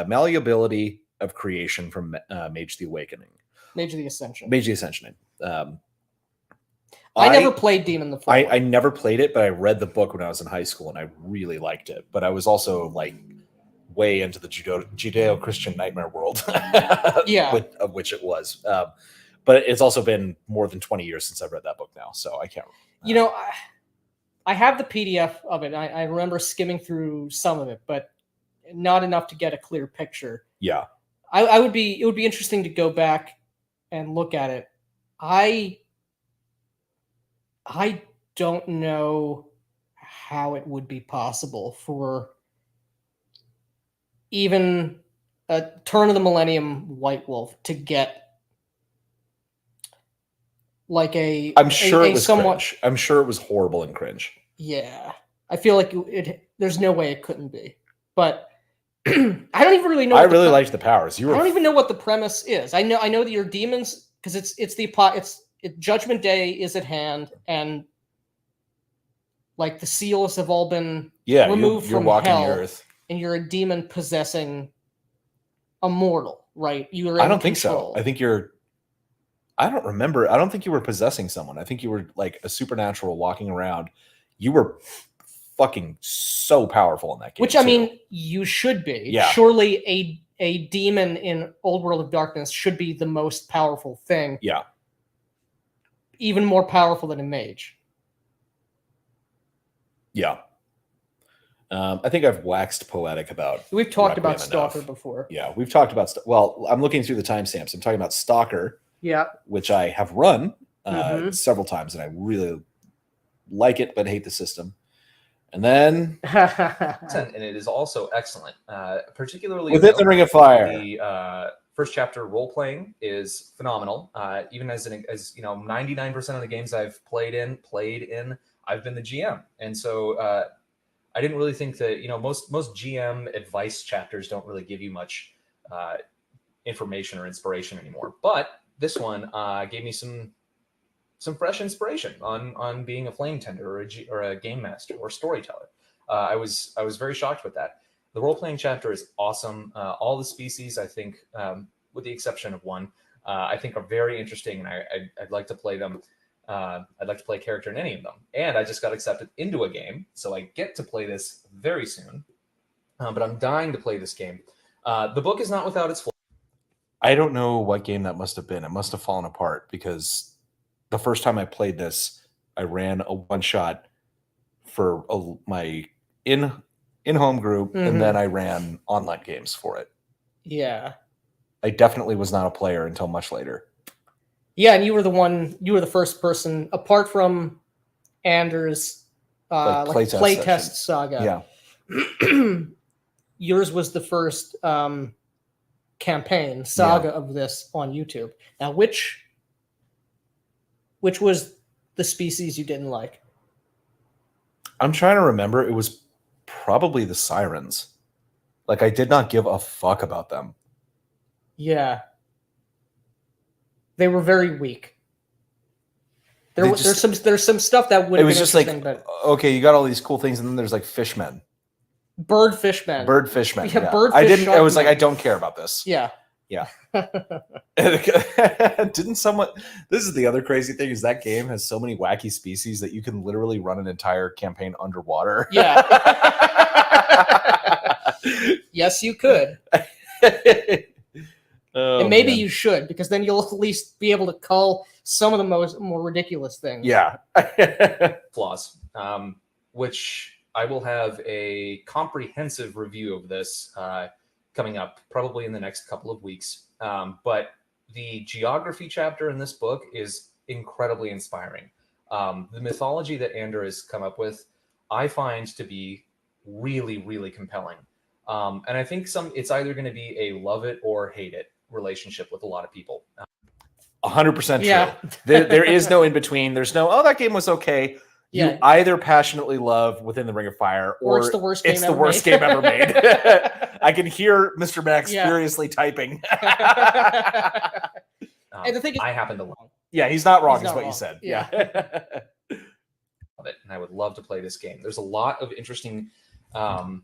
malleability of creation from Mage the Awakening. Mage the Ascension. Mage the Ascension. I never played Demon the Fall. I never played it, but I read the book when I was in high school, and I really liked it. But I was also like way into the Judeo-Christian nightmare world, of which it was. But it's also been more than 20 years since I've read that book now, so I can't. I have the PDF of it. I remember skimming through some of it, but not enough to get a clear picture. Yeah, it would be interesting to go back and look at it. I don't know how it would be possible for even a Turn of the Millennium White Wolf to get like I'm sure it was somewhat cringe. I'm sure it was horrible and cringe. Yeah, I feel like there's no way it couldn't be. But I don't even really know. I really liked the powers. I don't even know what the premise is. I know that you're demons because it's Judgment Day is at hand, and like the seals have all been removed from hell, the earth, and you're a demon possessing a mortal, right? I don't think so. I don't remember. I don't think you were possessing someone. I think you were like a supernatural walking around. You were fucking so powerful in that game. Which, I mean, you should be. Yeah. Surely a demon in Old World of Darkness should be the most powerful thing. Yeah. Even more powerful than a mage. Yeah. I think I've waxed poetic about. We've talked about Stalker before. Yeah, we've talked about. Well, I'm looking through the timestamps. I'm talking about Stalker. Yeah. Which I have run several times, and I really like it, but hate the system. And then, and it is also excellent, particularly within the Ring of Fire. The first chapter role playing is phenomenal. Even as 99% of the games I've played in, I've been the GM, and so I didn't really think that most GM advice chapters don't really give you much information or inspiration anymore. But this one gave me some fresh inspiration on being a flame tender or a game master or storyteller. I was very shocked with that. The role playing chapter is awesome. All the species, I think, with the exception of one, I think are very interesting, and I'd like to play them. I'd like to play a character in any of them. And I just got accepted into a game, so I get to play this very soon. But I'm dying to play this game. The book is not without its flaws. I don't know what game that must have been. It must have fallen apart because the first time I played this, I ran a one-shot for my in-home group, and then I ran online games for it. Yeah. I definitely was not a player until much later. Yeah, and you were the first person, apart from Anders' playtest saga. Yeah. Yours was the first campaign saga of this on YouTube. Now, which was the species you didn't like? I'm trying to remember. It was probably the Sirens. Like, I did not give a fuck about them. Yeah. They were very weak. There's some stuff that would It have was been just like, interesting, but okay, you got all these cool things, and then there's like fishmen. bird fishmen. Bird fishmen. Yeah, Yeah. bird I fish didn't. I was like, sharkmen. I don't care about this. Yeah. Yeah. Didn't someone? This is the other crazy thing: is that game has so many wacky species that you can literally run an entire campaign underwater. Yeah. Yes, you could. Oh, And maybe man. you should, because then you'll at least be able to call some of the more ridiculous things. Yeah. Flaws, which I will have a comprehensive review of this coming up probably in the next couple of weeks. But the geography chapter in this book is incredibly inspiring. The mythology that Ander has come up with, I find to be really, really compelling. And I think it's either going to be a love it or hate it relationship with a lot of people. 100% true. Yeah. There is no in between. There's no, oh, that game was okay. You Yeah. either passionately love Within the Ring of Fire, or it's the worst it's game the ever worst made. game ever made. I can hear Mr. Max Yeah. furiously typing. And the thing is, I happen to love Yeah, he's not wrong, He's is not what you wrong. said. Yeah. it, and I would love to play this game. There's a lot of interesting kind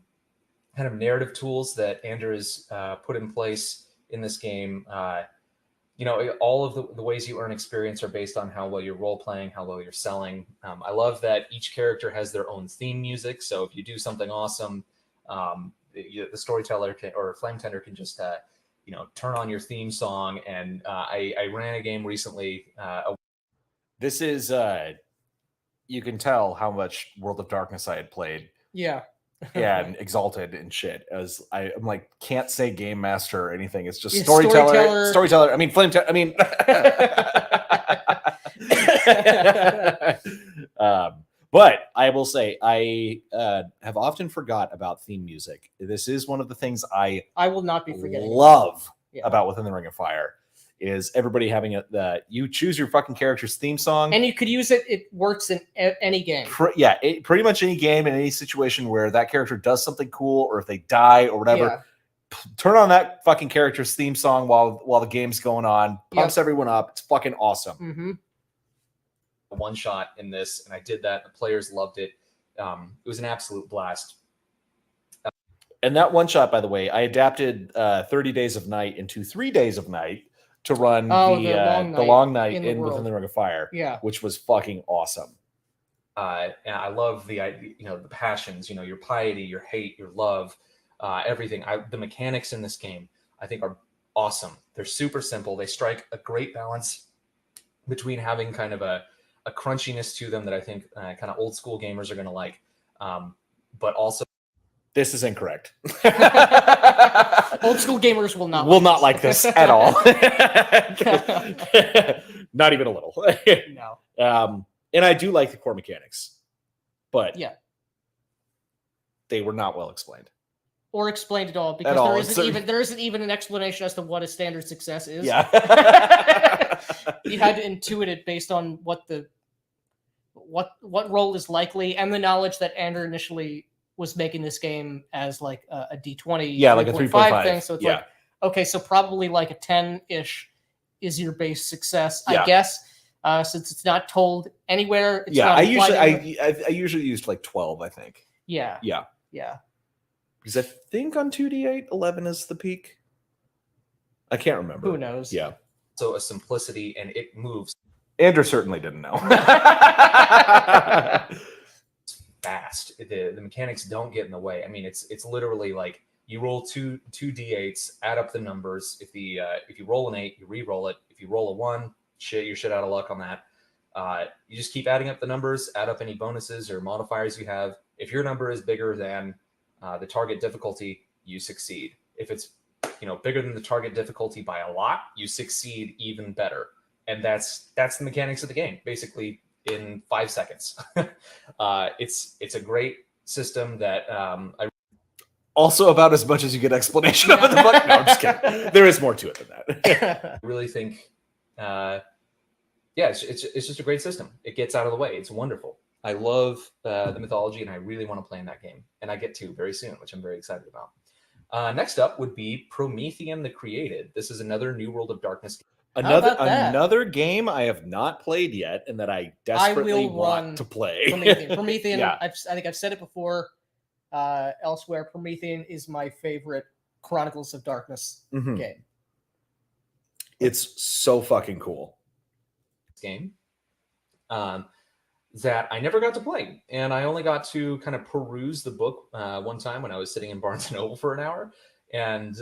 of narrative tools that Ander has put in place in this game. All of the ways you earn experience are based on how well you're role playing, how well you're selling. I love that each character has their own theme music. So if you do something awesome, the storyteller or flame tender can just turn on your theme song. And I ran a game recently. This is you can tell how much World of Darkness I had played. yeah. And Exalted and shit. As I'm like, can't say game master or anything. It's just Yeah, storyteller. I mean, flame. I mean, but I will say I have often forgot about theme music. This is one of the things I I will not be forgetting. love Yeah. about Within the Ring of Fire. Is everybody having you choose your fucking character's theme song, And you could use it. It works in any game. pretty much any game in any situation where that character does something cool, or if they die or whatever. Yeah. Turn on that fucking character's theme song while the game's going on. Pumps Yep. everyone up. It's fucking awesome. Mm-hmm. One shot in this, and I did that. The players loved it. It was an absolute blast. And that one shot, by the way, I adapted 30 Days of Night into 3 Days of Night to run the long night in the world. Within the Ring of Fire, Yeah. which was fucking awesome. And I love the passions, your piety, your hate, your love, everything. The mechanics in this game, I think, are awesome. They're super simple. They strike a great balance between having kind of a crunchiness to them that I think kind of old school gamers are going to like, but also. This is incorrect. Old school gamers will not like this at all. Not even a little. No. And I do like the core mechanics, but Yeah. they were not well explained. Or explained at all, because At all. there isn't even an explanation as to what a standard success is. Yeah. You had to intuit it based on what role is likely, and the knowledge that Ander initially was making this game as like a D20, Yeah, like a 3.5 thing. So it's Yeah. like, okay, so probably like a 10-ish is your base success, Yeah. I guess. Since it's not told anywhere. It's Yeah, not I implied anywhere. usually used like 12, I think. Yeah. Yeah. Yeah. Because I think on 2d8, 11 is the peak. I can't remember. Who knows? Yeah. So a simplicity, and it moves Andrew certainly didn't know. fast. The mechanics don't get in the way. I mean, it's literally like you roll two d8s, add up the numbers. If you roll an 8, you re-roll it. If you roll a 1, you're shit out of luck on that. You just keep adding up the numbers, add up any bonuses or modifiers you have. If your number is bigger than the target difficulty, you succeed. If it's bigger than the target difficulty by a lot, you succeed even better. And that's the mechanics of the game, basically in 5 seconds. It's a great system that I Also about as much as you get explanation of in the book. No, I'm just kidding. There is more to it than that. really think, it's just a great system. It gets out of the way. It's wonderful. I love the mythology, and I really want to play in that game. And I get to very soon, which I'm very excited about. Next up would be Promethean the Created. This is another New World of Darkness game. Another game I have not played yet, and that I desperately want to play. Promethean. Yeah. I think I've said it before elsewhere. Promethean is my favorite Chronicles of Darkness game. It's so fucking cool. Game that I never got to play, and I only got to kind of peruse the book one time when I was sitting in Barnes and Noble for an hour, and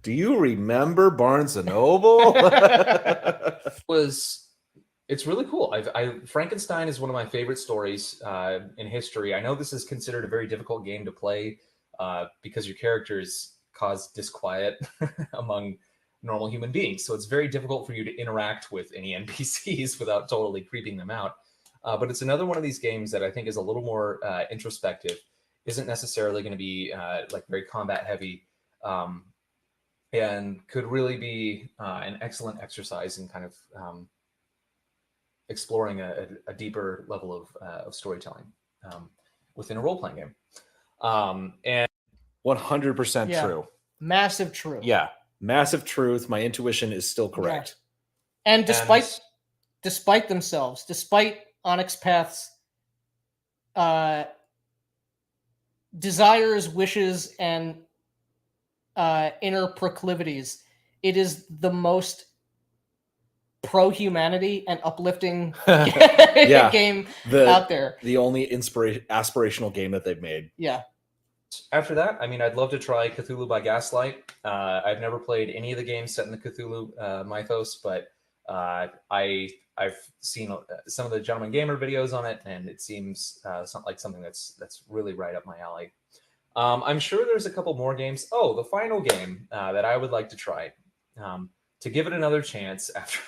do you remember Barnes and Noble? It's really cool. Frankenstein is one of my favorite stories in history. I know this is considered a very difficult game to play because your characters cause disquiet among normal human beings. So it's very difficult for you to interact with any NPCs without totally creeping them out. But it's another one of these games that I think is a little more introspective, isn't necessarily going to be like very combat heavy, and could really be an excellent exercise in kind of exploring a deeper level of storytelling within a role-playing game. And 100% true. Massive truth. Yeah. Massive truth. My intuition is still correct. Yeah. And despite themselves, despite Onyx Path's desires, wishes, and inner proclivities, it is the most pro-humanity and uplifting game out there. The only aspirational game that they've made. Yeah. After that, I mean, I'd love to try Cthulhu by Gaslight. I've never played any of the games set in the Cthulhu mythos, but I've seen some of the Gentleman Gamer videos on it, and it seems something that's really right up my alley. I'm sure there's a couple more games. Oh, the final game that I would like to try to give it another chance after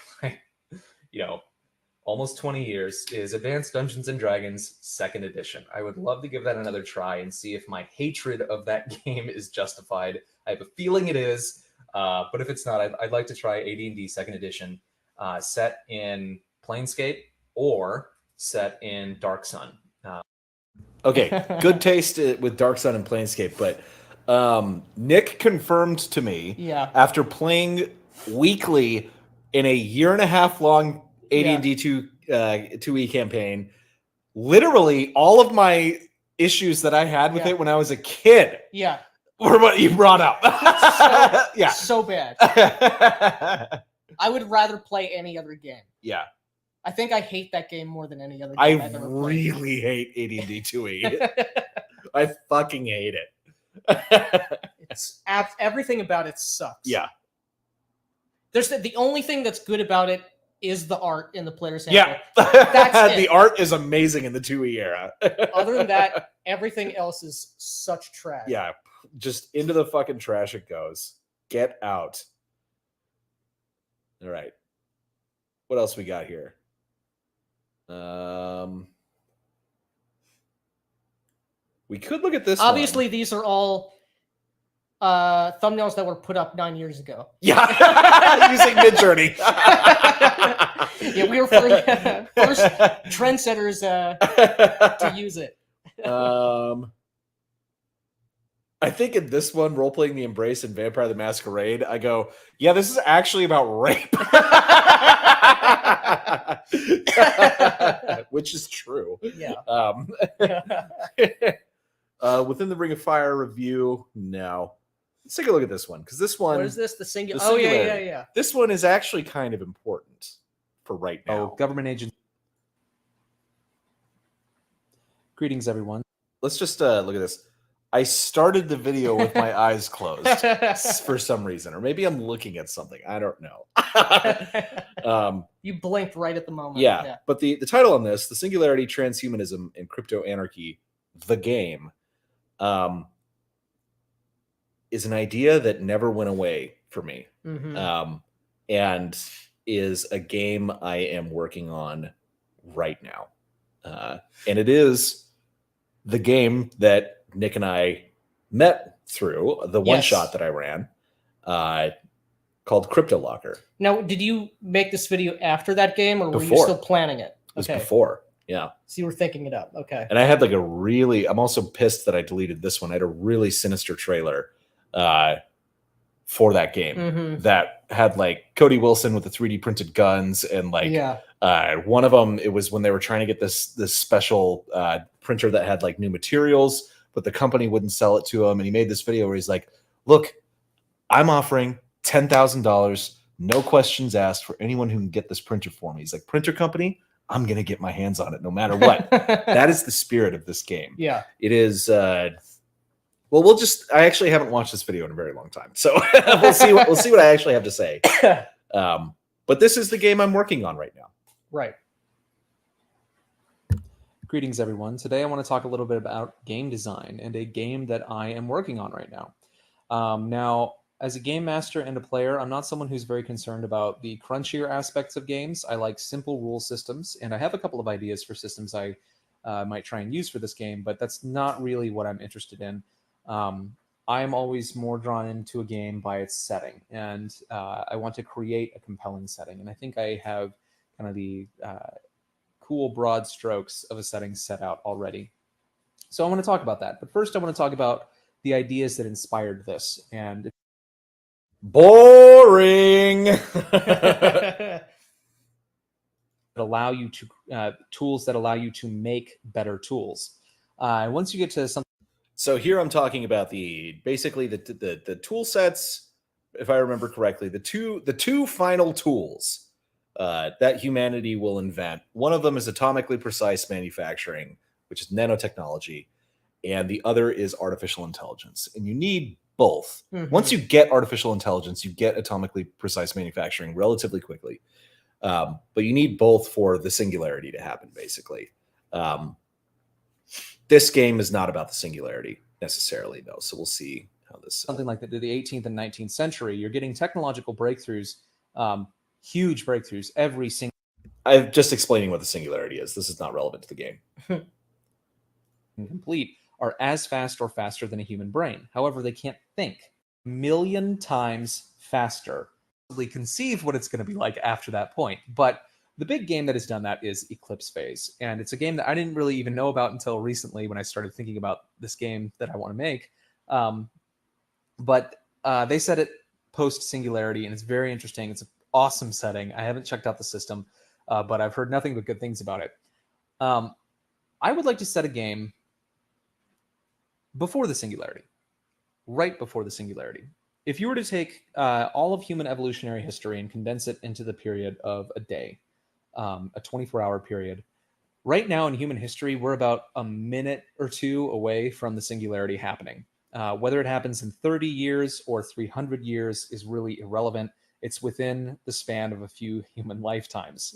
almost 20 years is Advanced Dungeons and Dragons 2nd Edition. I would love to give that another try and see if my hatred of that game is justified. I have a feeling it is, but if it's not, I'd like to try AD&D 2nd Edition set in Planescape or set in Dark Sun. Okay, good taste with Dark Sun and Planescape, but Nick confirmed to me after playing weekly in a 1.5 year long AD&D 2E campaign, literally all of my issues that I had with it when I was a kid were what you brought up. So bad. I would rather play any other game. Yeah. I think I hate that game more than any other game I've ever played. I really hate AD&D 2E. I fucking hate it. It's everything about it sucks. Yeah. There's the only thing that's good about it is the art in the player's handbook. Yeah. That's the art is amazing in the 2E era. Other than that, everything else is such trash. Yeah. Just into the fucking trash it goes. Get out. All right. What else we got here? We could look at this. Obviously, these are all thumbnails that were put up 9 years ago. Yeah, using Midjourney. Yeah, we were first trendsetters to use it. I think in this one, role-playing the Embrace and Vampire the Masquerade, I go, yeah, this is actually about rape. Which is true. Yeah. Within the Ring of Fire review, no. Let's take a look at this one, because this one... What is this? The singular? Oh, yeah. This one is actually kind of important for right now. Oh, government agent. Greetings, everyone. Let's just look at this. I started the video with my eyes closed for some reason, or maybe I'm looking at something. I don't know. You blinked right at the moment. Yeah. But the title on this, The Singularity, Transhumanism, and Crypto Anarchy, the game, is an idea that never went away for me. Mm-hmm. And is a game I am working on right now. And it is the game that Nick and I met through the one shot that I ran called Crypto Locker. Now, did you make this video after that game, or were you still planning it? was Okay. before. Yeah. So you were thinking it up. Okay. And I had like I'm also pissed that I deleted this one. I had a really sinister trailer for that game Mhm. that had like Cody Wilson with the 3D printed guns, and like one of them, it was when they were trying to get this special printer that had like new materials, but the company wouldn't sell it to him. And he made this video where he's like, look, I'm offering $10,000, no questions asked, for anyone who can get this printer for me. He's like, printer company, I'm going to get my hands on it no matter what. That is the spirit of this game. Yeah. It is, well, I actually haven't watched this video in a very long time. So we'll see what I actually have to say. But this is the game I'm working on right now. Right. Greetings, everyone. Today I want to talk a little bit about game design and a game that I am working on right now. Now, as a game master and a player, I'm not someone who's very concerned about the crunchier aspects of games. I like simple rule systems, and I have a couple of ideas for systems I might try and use for this game, but that's not really what I'm interested in. I'm always more drawn into a game by its setting, and I want to create a compelling setting. And I think I have kind of the cool broad strokes of a setting set out already. So I want to talk about that. But first I want to talk about the ideas that inspired this. And boring. allow you to tools that allow you to make better tools. Once you get to something. So here I'm talking about basically the tool sets, if I remember correctly, the two final tools that humanity will invent. One of them is atomically precise manufacturing, which is nanotechnology, and the other is artificial intelligence. And you need both. Mm-hmm. Once you get artificial intelligence, you get atomically precise manufacturing relatively quickly. But you need both for the singularity to happen, basically. This game is not about the singularity necessarily, though. So we'll see how this. Something like the 18th and 19th century, you're getting technological breakthroughs, huge breakthroughs every single. I'm just explaining what the singularity is. This is not relevant to the game. Complete are as fast or faster than a human brain. However, they can't think. A million times faster. Conceive what it's going to be like after that point, but. The big game that has done that is Eclipse Phase, and it's a game that I didn't really even know about until recently when I started thinking about this game that I want to make. But they set it post-Singularity, and it's very interesting. It's an awesome setting. I haven't checked out the system, but I've heard nothing but good things about it. I would like to set a game before the Singularity, right before the Singularity. If you were to take all of human evolutionary history and condense it into the period of a day, a 24-hour period. Right now in human history, we're about a minute or two away from the singularity happening. Whether it happens in 30 years or 300 years is really irrelevant. It's within the span of a few human lifetimes.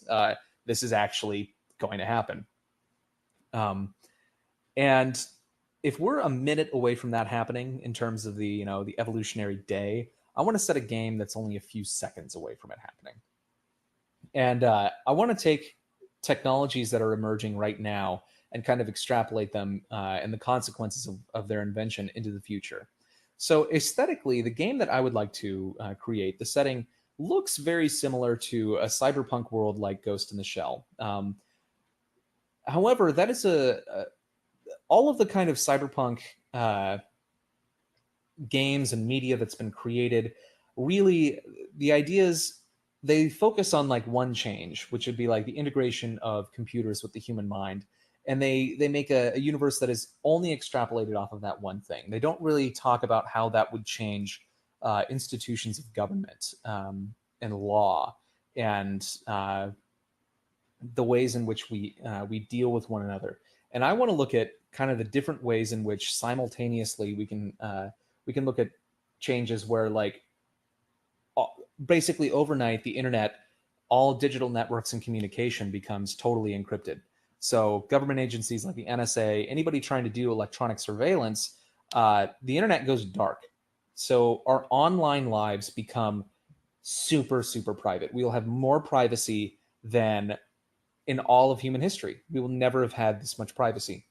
This is actually going to happen. And if we're a minute away from that happening in terms of the evolutionary day, I want to set a game that's only a few seconds away from it happening. And I want to take technologies that are emerging right now and kind of extrapolate them and the consequences of their invention into the future. So aesthetically, the game that I would like to create, the setting looks very similar to a cyberpunk world like Ghost in the Shell. However, that is all of the kind of cyberpunk games and media that's been created, really, the ideas, they focus on like one change, which would be like the integration of computers with the human mind. And they make a universe that is only extrapolated off of that one thing. They don't really talk about how that would change institutions of government and law and the ways in which we deal with one another. And I want to look at kind of the different ways in which simultaneously we can look at changes where, like, basically overnight, the internet, all digital networks and communication becomes totally encrypted. So government agencies like the NSA, anybody trying to do electronic surveillance, the internet goes dark. So our online lives become super, super private. We will have more privacy than in all of human history. We will never have had this much privacy.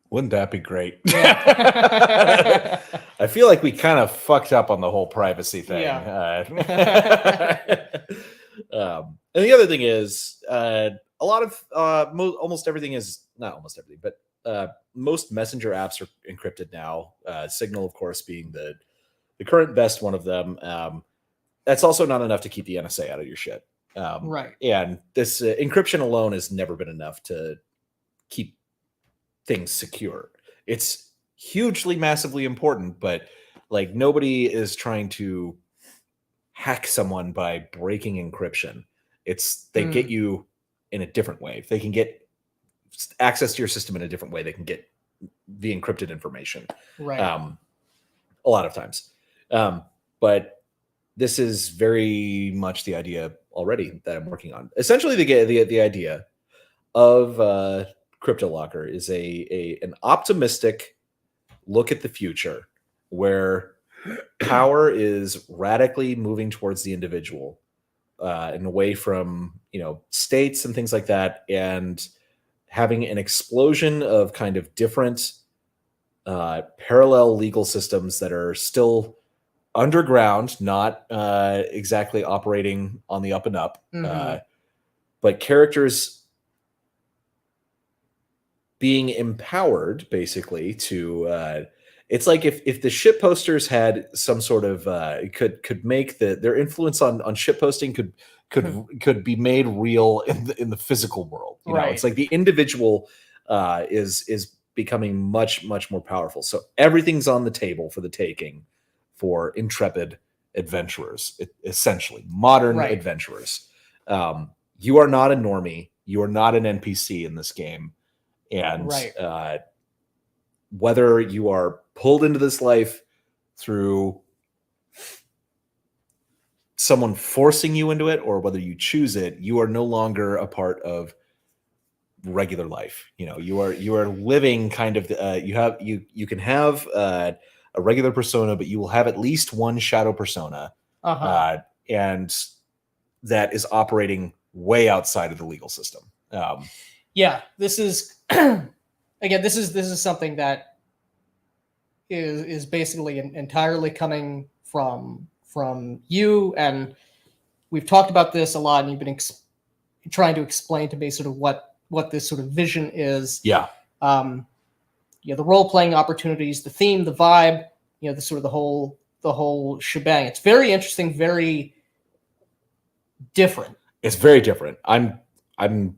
Wouldn't that be great? Yeah. I feel like we kind of fucked up on the whole privacy thing. Yeah. And the other thing is, a lot of almost everything is not almost everything, but most messenger apps are encrypted now. Signal, of course, being the current best one of them. That's also not enough to keep the NSA out of your shit. Right. And this encryption alone has never been enough to keep things secure. It's hugely, massively important, but like nobody is trying to hack someone by breaking encryption. They get you in a different way. If they can get access to your system in a different way, they can get the encrypted information. Right. A lot of times. But this is very much the idea already that I'm working on. Essentially, the idea of CryptoLocker is an optimistic look at the future where power is radically moving towards the individual and away from states and things like that, and having an explosion of kind of different parallel legal systems that are still underground, not exactly operating on the up and up, but characters being empowered basically to it's like if the ship posters had some sort of could make their influence on ship posting could be made real in the physical world. Right. It's like the individual is becoming much more powerful. So everything's on the table for the taking for intrepid adventurers, essentially modern adventurers. You are not a normie. You are not an NPC in this game, and whether you are pulled into this life through someone forcing you into it or whether you choose it, you are no longer a part of regular life. You are living kind of you can have a regular persona, but you will have at least one shadow persona, and that is operating way outside of the legal system. This is again, this is something that is basically entirely coming from you, and we've talked about this a lot, and you've been trying to explain to me sort of what this sort of vision is. The role-playing opportunities, the theme, the vibe, the sort of the whole shebang. It's very interesting, very different. It's very different. I'm still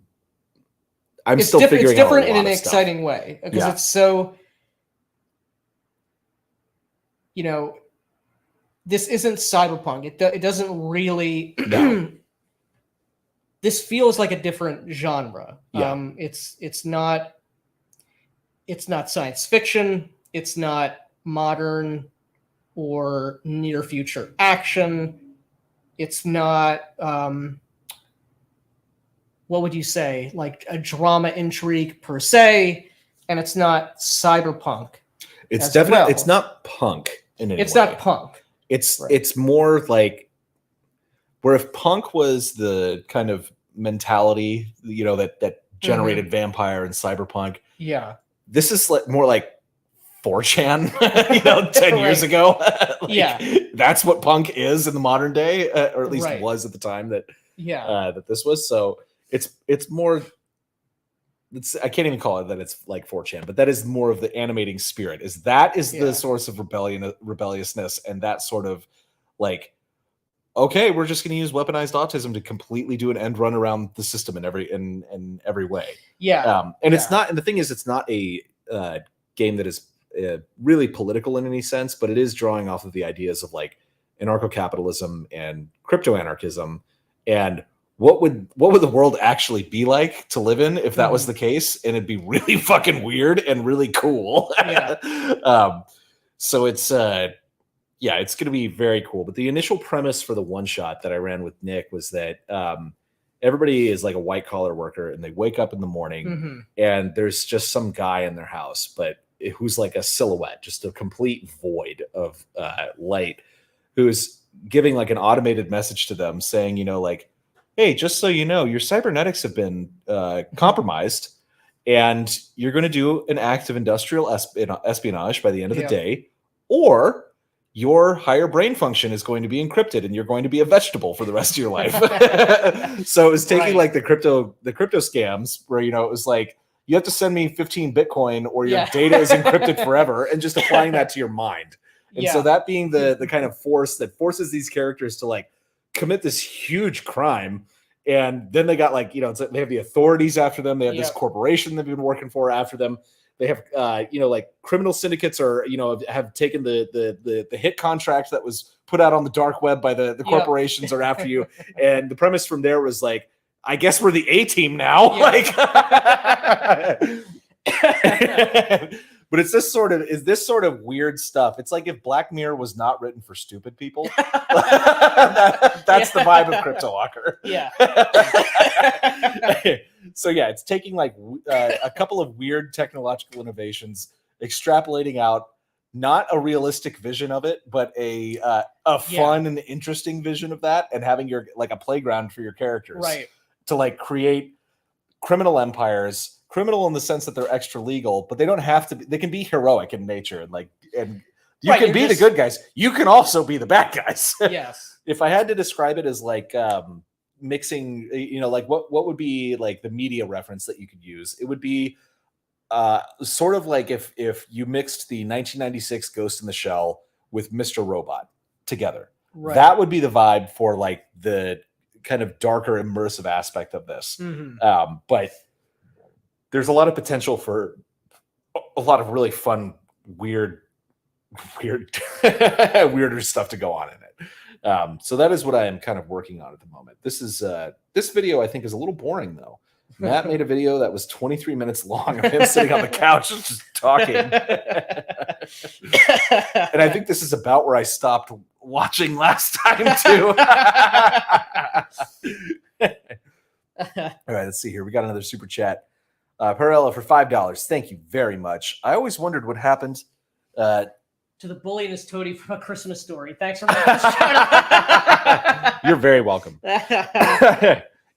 figuring out a lot of stuff. It's different in an exciting way because it's so, this isn't cyberpunk. It doesn't really. No. This feels like a different genre. It's not science fiction. It's not modern or near future action. It's not what would you say, like a drama intrigue per se, and it's not cyberpunk. It's definitely it's not punk in any way. It's not punk. It's more like where if punk was the kind of mentality, that generated vampire and cyberpunk. Yeah. This is more like 4chan, 10 years ago. That's what punk is in the modern day, or at least was at the time that that this was. So it's more. I can't even call it that it's like 4chan, but that is more of the animating spirit. That is the source of rebelliousness, and that sort of like, okay, we're just going to use weaponized autism to completely do an end run around the system in every way. It's not, and the thing is, it's not a game that is really political in any sense, but it is drawing off of the ideas of like anarcho-capitalism and crypto-anarchism, and what would the world actually be like to live in if that was the case? And it'd be really fucking weird and really cool. So it's it's going to be very cool. But the initial premise for the one shot that I ran with Nick was that everybody is like a white collar worker, and they wake up in the morning and there's just some guy in their house, but who's like a silhouette, just a complete void of light, who's giving like an automated message to them saying, like, hey, just so you know, your cybernetics have been compromised, and you're going to do an act of industrial espionage by the end of the day, or your higher brain function is going to be encrypted and you're going to be a vegetable for the rest of your life. So it was taking like the crypto scams where, you know, it was like, you have to send me 15 Bitcoin or your data is encrypted forever, and just applying that to your mind. And so that being the kind of force that forces these characters to like commit this huge crime. And then they got like, you know, it's like they have the authorities after them. They have this corporation they've been working for after them. They have, you know, like criminal syndicates are, you know, have taken the hit contract that was put out on the dark web by the corporations are after you. And the premise from there was like, I guess we're the A team now. Like, but it's this sort of weird stuff. It's like if Black Mirror was not written for stupid people. That's the vibe of Crypto Walker. Yeah. So yeah, it's taking like a couple of weird technological innovations, extrapolating out not a realistic vision of it, but a fun and interesting vision of that, and having your like a playground for your characters, right? To like create criminal empires, criminal in the sense that they're extra legal, but they don't have to be, they can be heroic in nature, and you can be the good guys. You can also be the bad guys. Yes. If I had to describe it as like mixing, you know, like what would be like the media reference that you could use? It would be sort of like if you mixed the 1996 Ghost in the Shell with Mr. Robot together. Right. That would be the vibe for like the kind of darker immersive aspect of this. Mm-hmm. But there's a lot of potential for a lot of really fun, weirder stuff to go on in it. So that is what I am kind of working on at the moment. This is this video I think is a little boring though. Matt made a video that was 23 minutes long of him sitting on the couch just talking. And I think this is about where I stopped watching last time too. All right, let's see here. We got another super chat. Perella for $5. Thank you very much. I always wondered what happened to the bully and his toady from A Christmas Story. Thanks for making this shout out. You're very welcome.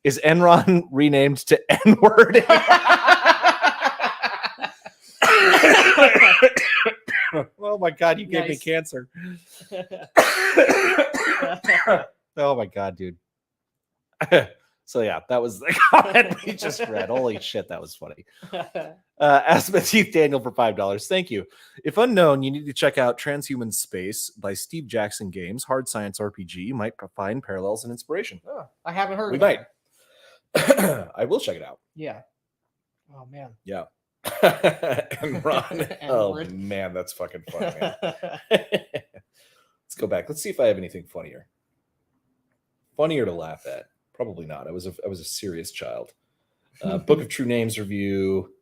Is Enron renamed to N-word? Oh my God, you gave me cancer. Oh my God, dude. So yeah, that was the comment we just read. Holy shit, that was funny. Asmith Daniel for $5. Thank you. If unknown, you need to check out Transhuman Space by Steve Jackson Games, hard science RPG. You might find parallels and inspiration. Oh, I haven't heard. We might. I will check it out. Yeah. Oh man. Yeah. And Ron. Oh man, that's fucking funny, man. Let's go back. Let's see if I have anything funnier. Funnier to laugh at. Probably not. I was a serious child. Book of True Names review.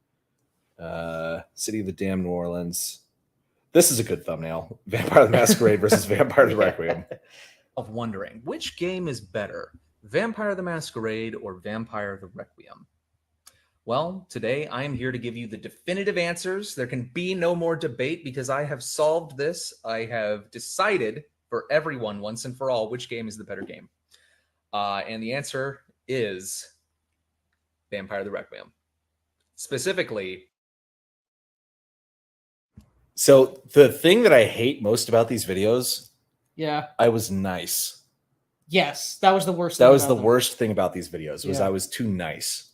City of the Damned New Orleans. This is a good thumbnail. Vampire the Masquerade versus Vampire the Requiem. Of wondering which game is better, Vampire the Masquerade or Vampire the Requiem? Well, today I am here to give you the definitive answers. There can be no more debate because I have solved this. I have decided for everyone once and for all which game is the better game. And the answer is Vampire the Requiem. Specifically. So the thing that I hate most about these videos, I was nice. Yes, that was the worst. That was the worst thing about these videos was I was too nice.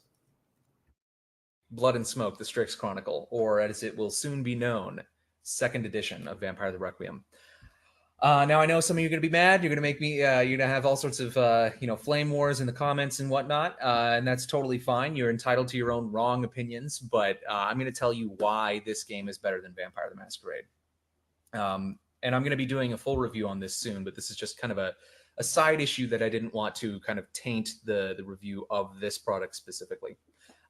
Blood and Smoke, the Strix Chronicle, or as it will soon be known, 2nd edition of Vampire the Requiem. Now I know some of you are going to be mad. You're going to make me. You're going to have all sorts of flame wars in the comments and whatnot, and that's totally fine. You're entitled to your own wrong opinions, but I'm going to tell you why this game is better than Vampire the Masquerade. And I'm going to be doing a full review on this soon, but this is just kind of a side issue that I didn't want to kind of taint the review of this product specifically.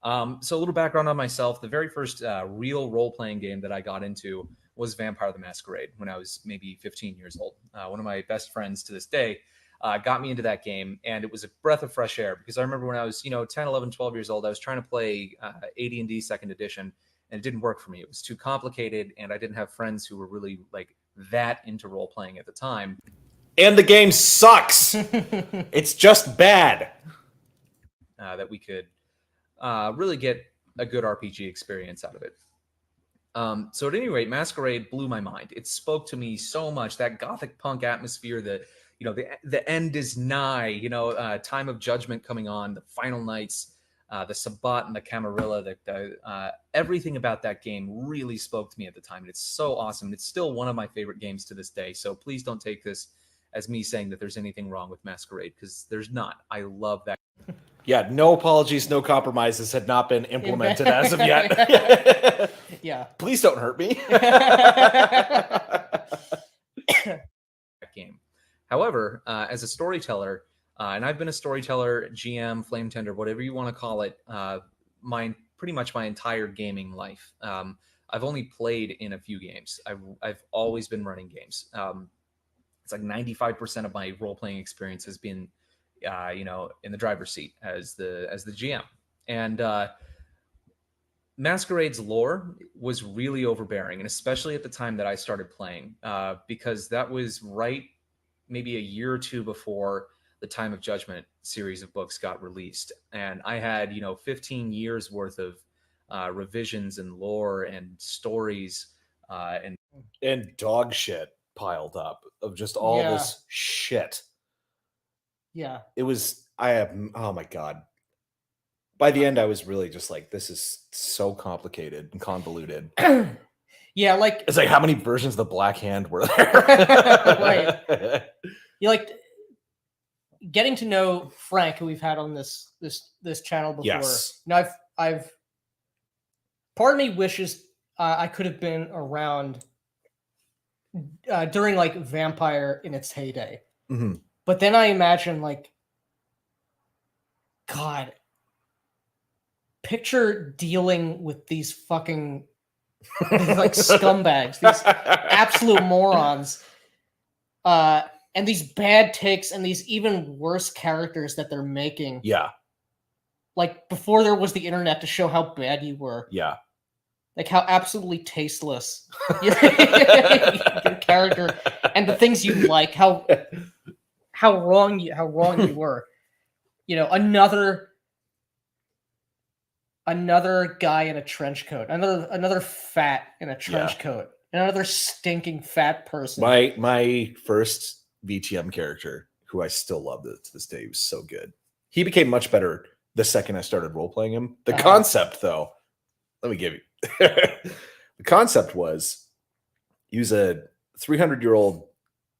So a little background on myself. The very first real role-playing game that I got into was Vampire the Masquerade when I was maybe 15 years old. One of my best friends to this day got me into that game, and it was a breath of fresh air because I remember when I was 10, 11, 12 years old, I was trying to play AD&D 2nd edition, and it didn't work for me. It was too complicated, and I didn't have friends who were really like that into role-playing at the time. And the game sucks. It's just bad. That we could really get a good RPG experience out of it. So at any rate, Masquerade blew my mind. It spoke to me so much. That gothic punk atmosphere, that the end is nigh. Time of judgment coming on, the final nights, the Sabbat and the Camarilla. Everything about that game really spoke to me at the time, and it's so awesome. It's still one of my favorite games to this day. So please don't take this as me saying that there's anything wrong with Masquerade, because there's not. I love that. Yeah, no apologies, no compromises had not been implemented as of yet. Yeah. Please don't hurt me. Game. However, as a storyteller, and I've been a storyteller, GM, flame tender, whatever you want to call it, pretty much my entire gaming life. I've only played in a few games. I've always been running games. It's like 95% of my role-playing experience has been in the driver's seat as the GM. And Masquerade's lore was really overbearing, and especially at the time that I started playing, because that was right maybe a year or two before the Time of Judgment series of books got released. And I had 15 years worth of revisions and lore and stories and dog shit piled up of just all this shit. Yeah. It was, oh my God. By the end, I was really just like, this is so complicated and convoluted. Yeah, like... It's like, how many versions of the Black Hand were there? Right. You like... Getting to know Frank, who we've had on this channel before. Yes. I've part of me wishes I could have been around during like Vampire in its heyday. Mm-hmm. But then I imagine, like, God, picture dealing with these fucking like scumbags, these absolute morons, and these bad takes and these even worse characters that they're making. Yeah. Like, before there was the internet to show how bad you were. Yeah. Like, how absolutely tasteless your character and the things you like, how wrong you were. Another guy in a trench coat, another fat in a trench coat, another stinking fat person. My first VTM character, who I still love to this day, was so good. He became much better the second I started role playing him. The concept, though, let me give you. The concept was, he was a 300-year-old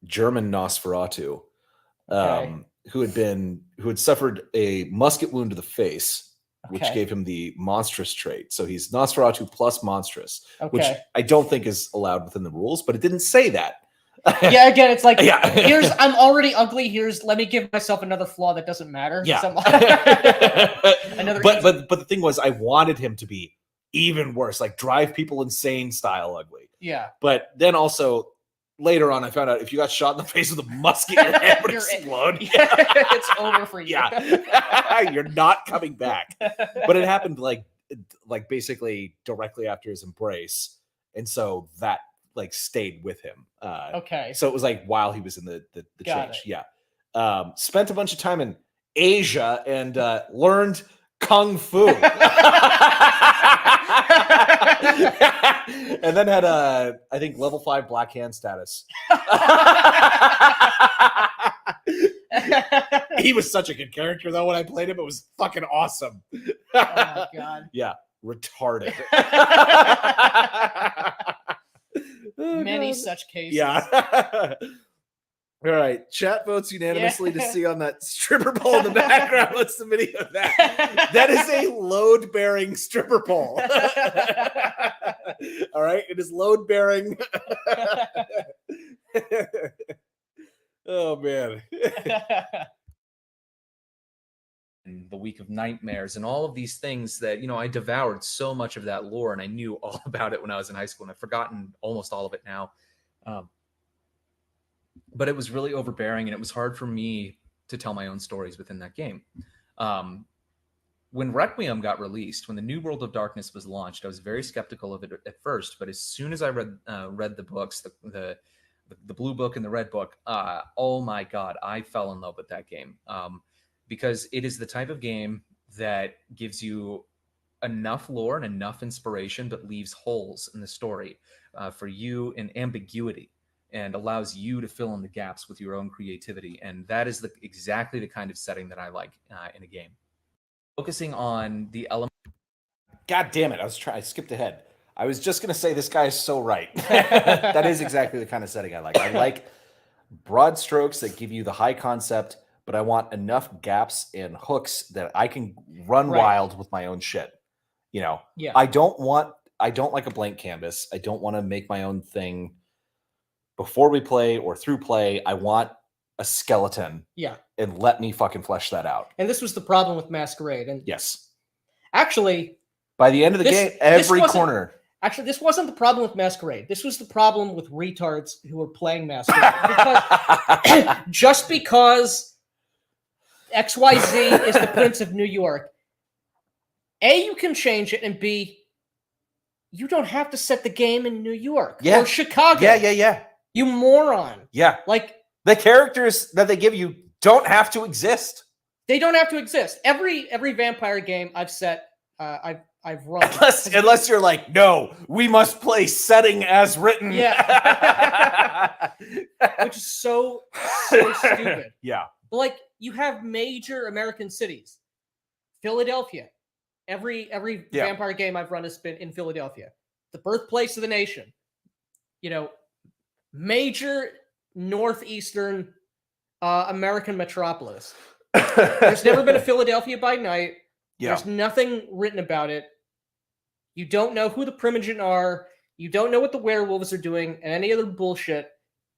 German Nosferatu, who had suffered a musket wound to the face, which gave him the monstrous trait. So he's Nosferatu plus monstrous, which I don't think is allowed within the rules, but it didn't say that. Yeah, again, it's like, I'm already ugly. Let me give myself another flaw that doesn't matter. Yeah. Another but the thing was, I wanted him to be even worse, like drive people insane style ugly. Yeah. But then also later on, I found out if you got shot in the face with a musket, your head would explode. Yeah. It's over for you. Yeah. You're not coming back. But it happened like basically directly after his embrace. And so that like stayed with him. So it was like while he was in the change. Yeah. Spent a bunch of time in Asia and learned Kung Fu. And then had I think level 5 Black Hand status. He was such a good character though when I played him. It was fucking awesome. Oh my God. Yeah. Retarded. Many such cases. Yeah. All right. Chat votes unanimously to see on that stripper pole in the background. What's the video of that? That is a load-bearing stripper pole. All right. It is load-bearing. Oh, man. And the Week of Nightmares and all of these things that, I devoured so much of that lore, and I knew all about it when I was in high school, and I've forgotten almost all of it now. But it was really overbearing, and it was hard for me to tell my own stories within that game. When Requiem got released, when the New World of Darkness was launched, I was very skeptical of it at first. But as soon as I read the books, the blue book and the red book, oh my God, I fell in love with that game. Because it is the type of game that gives you enough lore and enough inspiration, but leaves holes in the story for you and ambiguity, and allows you to fill in the gaps with your own creativity. And that is exactly the kind of setting that I like in a game. Focusing on the element. God damn it! I skipped ahead. I was just gonna say this guy is so right. That is exactly the kind of setting I like. I like broad strokes that give you the high concept, but I want enough gaps and hooks that I can run wild with my own shit. You know, Yeah. I don't like a blank canvas. I don't want to make my own thing before we play or through play. I want a skeleton. Yeah. And let me fucking flesh that out. And this was the problem with Masquerade. And yes, actually, by the end of the game, every corner. Actually, this wasn't the problem with Masquerade. This was the problem with retards who were playing Masquerade. Because, just because XYZ is the Prince of New York, A, you can change it, and B, you don't have to set the game in New York or Chicago. Yeah. You moron. Yeah. Like, the characters that they give you don't have to exist. They don't have to exist. Every vampire game I've set, I've run. Unless you're like, no, we must play setting as written. Yeah. Which is so stupid. Yeah. Like, you have major American cities. Philadelphia. Every vampire game I've run has been in Philadelphia. The birthplace of the nation. You know, major northeastern American metropolis. There's never been a Philadelphia by night. Yeah. There's nothing written about it. You don't know who the Primogen are. You don't know what the werewolves are doing and any other bullshit.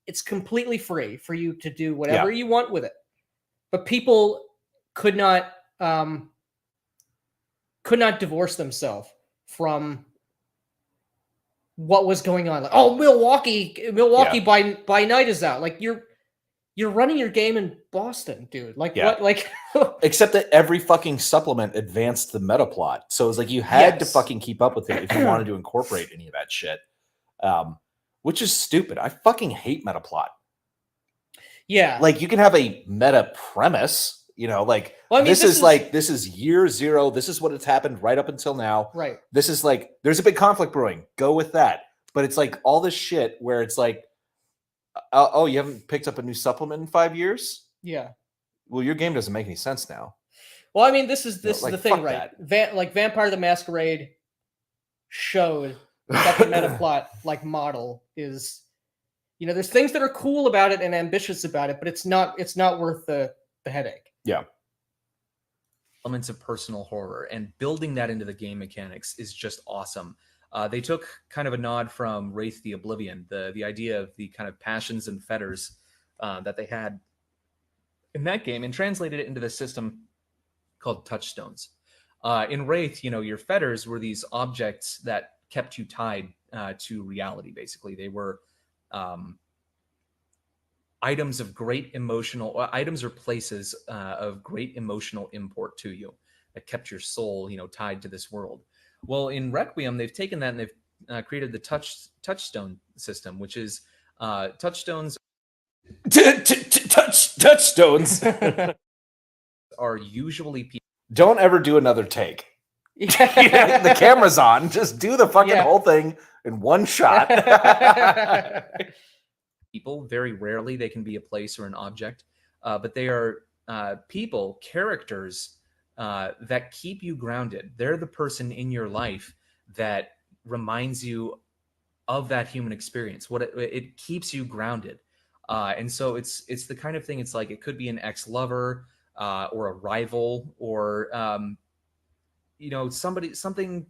It's completely free for you to do whatever you want with it. But people could not divorce themselves from what was going on. Like, oh, Milwaukee by night is out. Like, you're running your game in Boston, dude. Like, what? Like, except that every fucking supplement advanced the meta plot, so it was like you had to fucking keep up with it if you wanted to incorporate any of that shit, which is stupid. I fucking hate meta plot. Yeah, like you can have a meta premise, you know, like this is year zero. This is what has happened right up until now. Right. This is like there's a big conflict brewing. Go with that. But it's like all this shit where it's like, oh, you haven't picked up a new supplement in 5 years? Yeah. Well, your game doesn't make any sense now. Well, I mean, this is the thing, that. right? Like Vampire the Masquerade showed that the meta plot model is, you know, there's things that are cool about it and ambitious about it, but it's not worth the headache. Yeah. Elements of personal horror and building that into the game mechanics is just awesome. They took kind of a nod from Wraith the Oblivion, the idea of the kind of passions and fetters that they had in that game, and translated it into the system called touchstones. In Wraith, you know, your fetters were these objects that kept you tied to reality, basically. They were items of great items or places of great emotional import to you that kept your soul, you know, tied to this world. Well, in Requiem, they've taken that and they've created the touchstone system, which is touchstones. Touchstones are usually people. Don't ever do another take. The camera's on. Just do the fucking whole thing in one shot. People, very rarely they can be a place or an object, but they are people, characters that keep you grounded. They're the person in your life that reminds you of that human experience. What it keeps you grounded. And so it's the kind of thing, it's like it could be an ex-lover or a rival or, you know, something,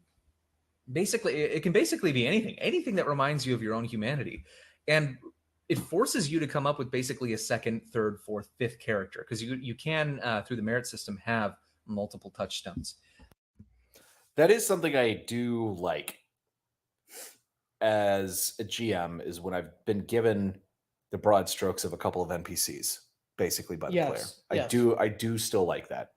basically, it can basically be anything that reminds you of your own humanity. And it forces you to come up with basically a second, third, fourth, fifth character, because you can, through the merit system, have multiple touchstones. That is something I do like as a GM, is when I've been given the broad strokes of a couple of NPCs, basically by the player. I do still like that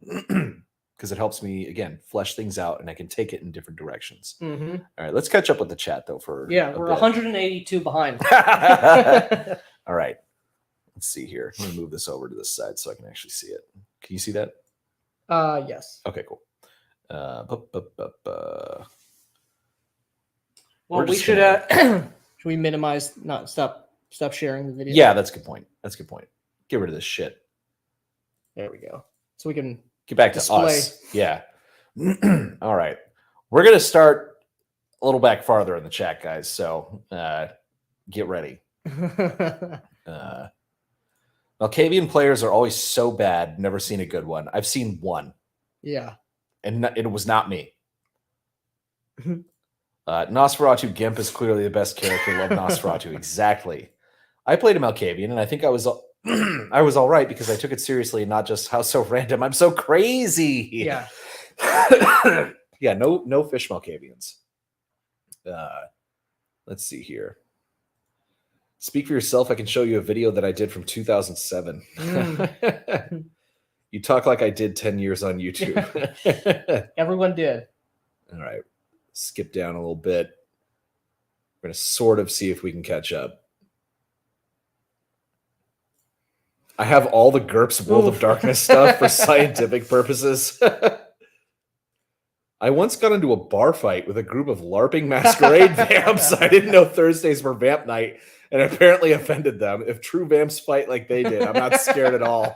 because it helps me, again, flesh things out and I can take it in different directions. Mm-hmm. All right, let's catch up with the chat though. We're 182 behind. All right, let's see here. Let me move this over to this side so I can actually see it. Can you see that? Yes. Okay, cool. Well, we should should we minimize not stop sharing the video? Yeah, that's a good point. That's a good point. Get rid of this shit. There we go. So we can get back display. To us. Yeah. All right. We're gonna start a little back farther in the chat, guys. So get ready. Malkavian players are always so bad. Never seen a good one. I've seen one. Yeah. And it was not me. Nosferatu Gimp is clearly the best character. Love Nosferatu. Exactly. I played a Malkavian, and I think I was I was all right because I took it seriously, not just how so random. I'm so crazy. Yeah. Yeah. No fish Malkavians. Let's see here. Speak for yourself. I can show you a video that I did from 2007. You talk like I did 10 years on YouTube. Everyone did. All right. Skip down a little bit. We're going to sort of see if we can catch up. I have all the GURPS World of Darkness stuff for scientific purposes. I once got into a bar fight with a group of LARPing masquerade vamps. I didn't know Thursdays were vamp night and apparently offended them. If true vamps fight like they did, I'm not scared at all.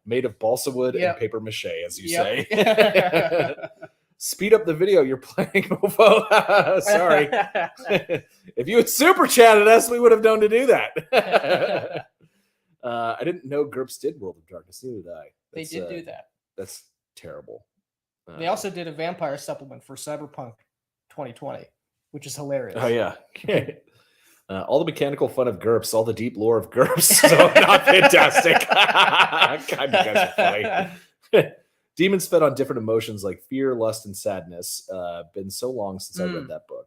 Made of balsa wood and paper mache, as you say. Speed up the video. You're playing Mofo. Sorry. If you had super chatted us, we would have known to do that. I didn't know GURPS did World of Darkness. Neither did I. They did do that. That's terrible. They also did a vampire supplement for Cyberpunk 2020, which is hilarious. Oh, yeah. All the mechanical fun of GURPS, all the deep lore of GURPS. So not fantastic. God, you guys are funny. Demons fed on different emotions like fear, lust, and sadness. Been so long since I read that book.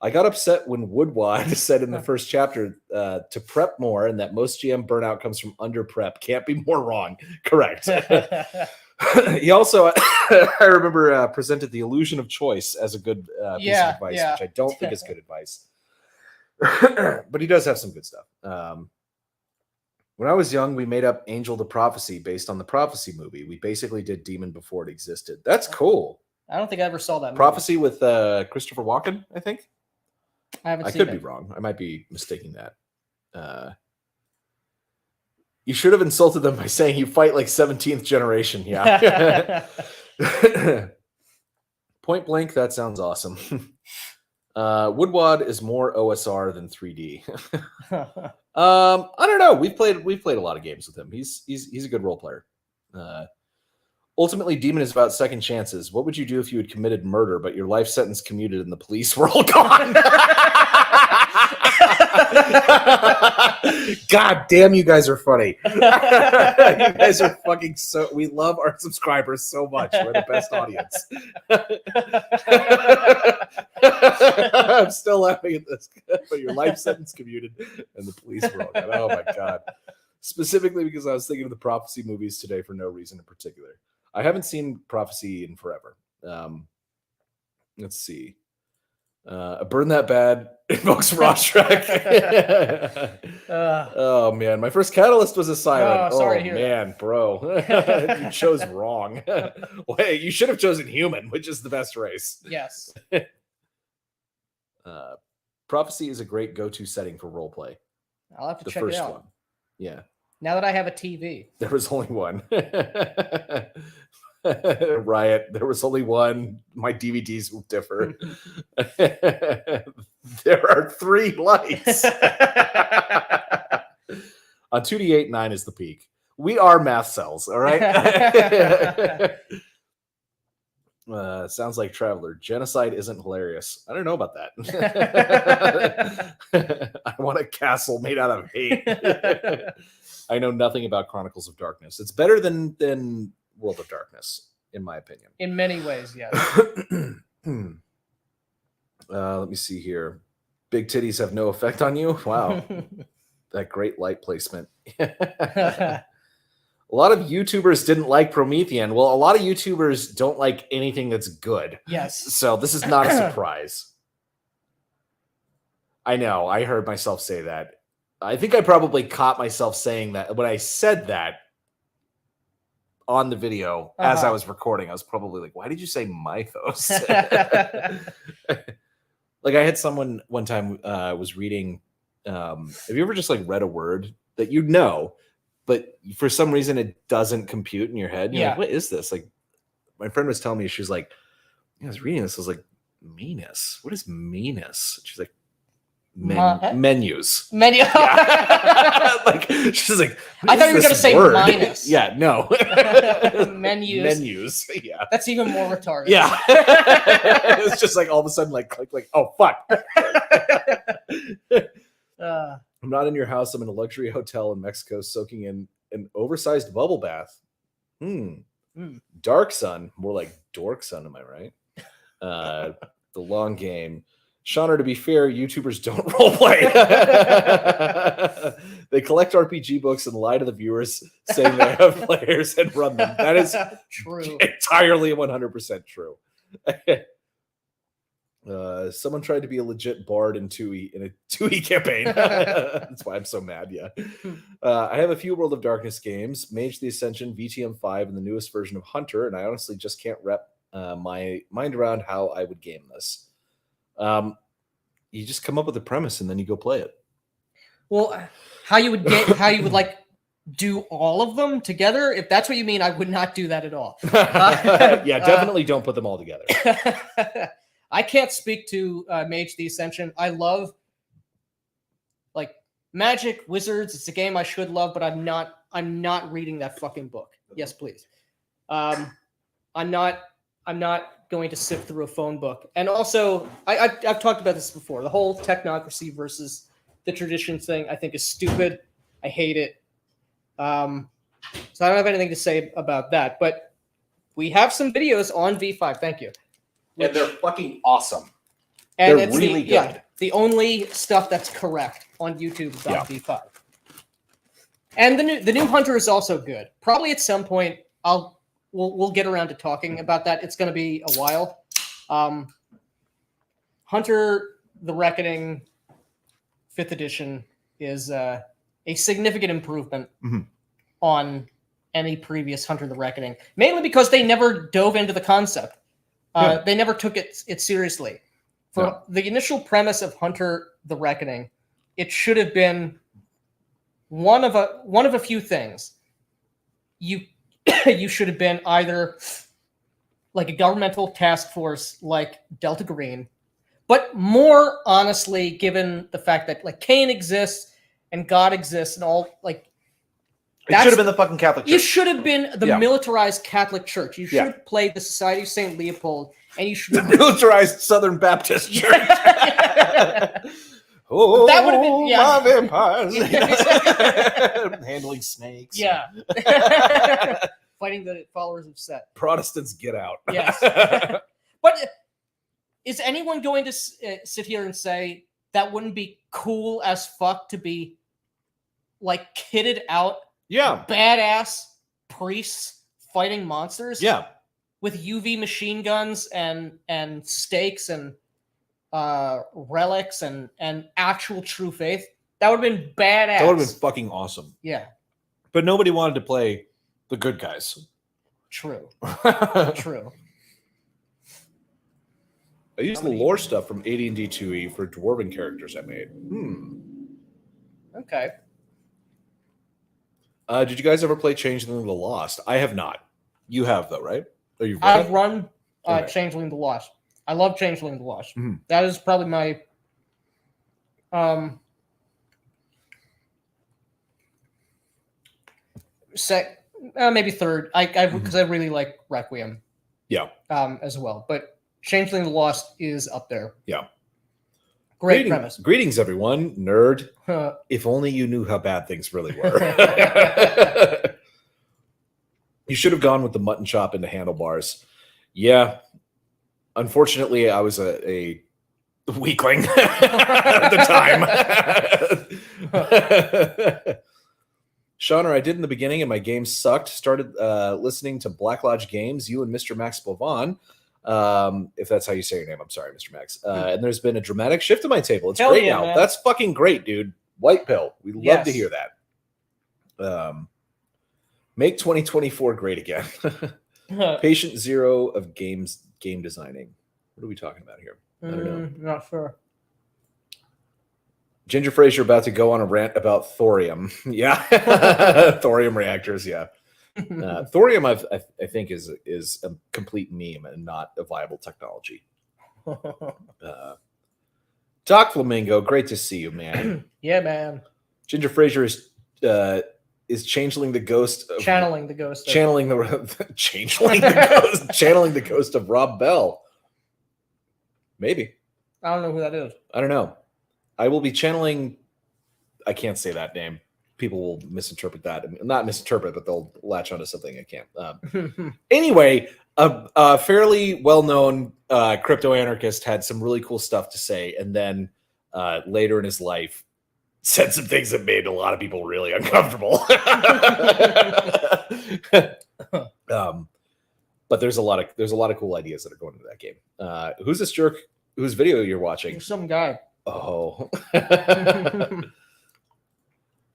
I got upset when Woodwad said in the first chapter to prep more and that most GM burnout comes from under prep. Can't be more wrong. Correct. He also, I remember, presented the illusion of choice as a good piece of advice, which I don't think is good advice. But he does have some good stuff. When I was young, we made up Angel the Prophecy based on the Prophecy movie. We basically did Demon before it existed. That's cool. I don't think I ever saw that movie. Prophecy with Christopher Walken, I think. I haven't seen it. I could be wrong. I might be mistaking that. You should have insulted them by saying you fight like 17th generation. Yeah. Point blank, that sounds awesome. Woodwad is more OSR than 3D. I don't know. We've played a lot of games with him. He's a good role player. Ultimately, Demon is about second chances. What would you do if you had committed murder, but your life sentence commuted and the police were all gone? God damn, you guys are funny. You guys are fucking so. We love our subscribers so much. We're the best audience. I'm still laughing at this. But your life sentence commuted and the police were all gone. Oh my God. Specifically because I was thinking of the Prophecy movies today for no reason in particular. I haven't seen Prophecy in forever. Let's see. A burn that bad invokes Rostrek. Oh man, my first catalyst was a silent. Sorry to hear man, bro, you chose wrong. Wait, you should have chosen human, which is the best race. Yes. Prophecy is a great go-to setting for roleplay. I'll have to The check first it out. one. Yeah. Now that I have a TV. There was only one. Riot. There was only one. My DVDs will differ. There are 3 lights. On 2D8, 9 is the peak. We are math cells, all right? Sounds like Traveler. Genocide isn't hilarious. I don't know about that. I want a castle made out of hate. I know nothing about Chronicles of Darkness. It's better than World of Darkness, in my opinion. In many ways, yes. Let me see here. Big titties have no effect on you? Wow. That great light placement. A lot of YouTubers didn't like Promethean. Well, a lot of YouTubers don't like anything that's good. Yes. So this is not a surprise. I know. I heard myself say that. I think I probably caught myself saying that when I said that on the video as I was recording. I was probably like, why did you say mythos? Like I had someone one time was reading. Have you ever just like read a word that you know, but for some reason it doesn't compute in your head? And you're like, what is this? Like my friend was telling me, she was like, I was reading this. I was like, meanness. What is meanness? She's like, menus. Menu. Yeah. Like she's like, I thought you were going to say minus. Yeah, no. Menus. Menus. Yeah. That's even more retarded. Yeah. It's just like all of a sudden, like, click, like, oh fuck. I'm not in your house. I'm in a luxury hotel in Mexico, soaking in an oversized bubble bath. Dark sun, more like dork sun. Am I right? The long game. Shauna, to be fair, YouTubers don't roleplay. They collect RPG books and lie to the viewers, saying they have players and run them. That is true. Entirely 100% true. Someone tried to be a legit bard in a 2E campaign. That's why I'm so mad. Yeah. I have a few World of Darkness games, Mage the Ascension, VTM5, and the newest version of Hunter, and I honestly just can't wrap my mind around how I would game this. You just come up with a premise and then you go play it. Well, how you would like do all of them together? If that's what you mean, I would not do that at all. Yeah, definitely don't put them all together. I can't speak to Mage the Ascension. I love like Magic, Wizards. It's a game I should love, but I'm not reading that fucking book. Yes, please. I'm not going to sift through a phone book. And also, I've talked about this before. The whole technocracy versus the tradition thing, I think, is stupid. I hate it. So I don't have anything to say about that. But we have some videos on V5. Thank you. And they're fucking awesome. And they're it's really good. Yeah, the only stuff that's correct on YouTube about V5. And the new Hunter is also good. Probably at some point we'll get around to talking about that. It's going to be a while. Hunter the Reckoning 5th edition is a significant improvement on any previous Hunter the Reckoning, mainly because they never dove into the concept. They never took it seriously. For the initial premise of Hunter the Reckoning, it should have been one of a few things. You should have been either like a governmental task force like Delta Green, but more honestly, given the fact that like Cain exists and God exists and all, like it should have been the fucking Catholic Church. You should have been the militarized Catholic Church. You should play the Society of St. Leopold, and you should the militarized Southern Baptist Church. Oh, that would have been my vampires. Handling snakes. Yeah. Fighting the followers of Set. Protestants, get out. Yes. But is anyone going to sit here and say that wouldn't be cool as fuck to be like kitted out? Yeah. Badass priests fighting monsters. Yeah. With UV machine guns and stakes and relics and actual true faith. That would have been badass. That would have been fucking awesome. Yeah. But nobody wanted to play the good guys. True. True. I used the lore stuff from AD&D 2E for dwarven characters I made. Okay. Did you guys ever play Changeling the Lost? I have not. You have, though, right? Or you've I've run Changeling the Lost. I love Changeling the Lost. That is probably my maybe third. Because I really like Requiem. Yeah. As well, but Changeling the Lost is up there. Yeah. Great premise. Greetings, everyone. Nerd. If only you knew how bad things really were. You should have gone with the mutton chop into handlebars. Yeah. Unfortunately, I was a weakling at the time. Shauna, I did in the beginning and my game sucked. Started listening to Black Lodge Games, you and Mr. Max Bovan. If that's how you say your name, I'm sorry, Mr. Max. And there's been a dramatic shift in my table. It's great now. Man. That's fucking great, dude. White pill. We love to hear that. Make 2024 great again. Patient zero of game designing. What are we talking about here? I don't know. Not sure. Ginger Frasier about to go on a rant about thorium. Yeah, thorium reactors. Yeah, thorium. I think is a complete meme and not a viable technology. Doc Flamingo, great to see you, man. Yeah, man. Ginger Frasier is channeling the ghost of Channeling the ghost. channeling the ghost of Rob Bell. Maybe. I don't know who that is. I don't know. I will be channeling. I can't say that name. People will misinterpret that. Not misinterpret, but they'll latch onto something I can't. Anyway, a fairly well-known crypto anarchist had some really cool stuff to say, and then later in his life said some things that made a lot of people really uncomfortable. But there's a lot of cool ideas that are going into that game. Who's this jerk whose video you're watching? Some guy. Oh. The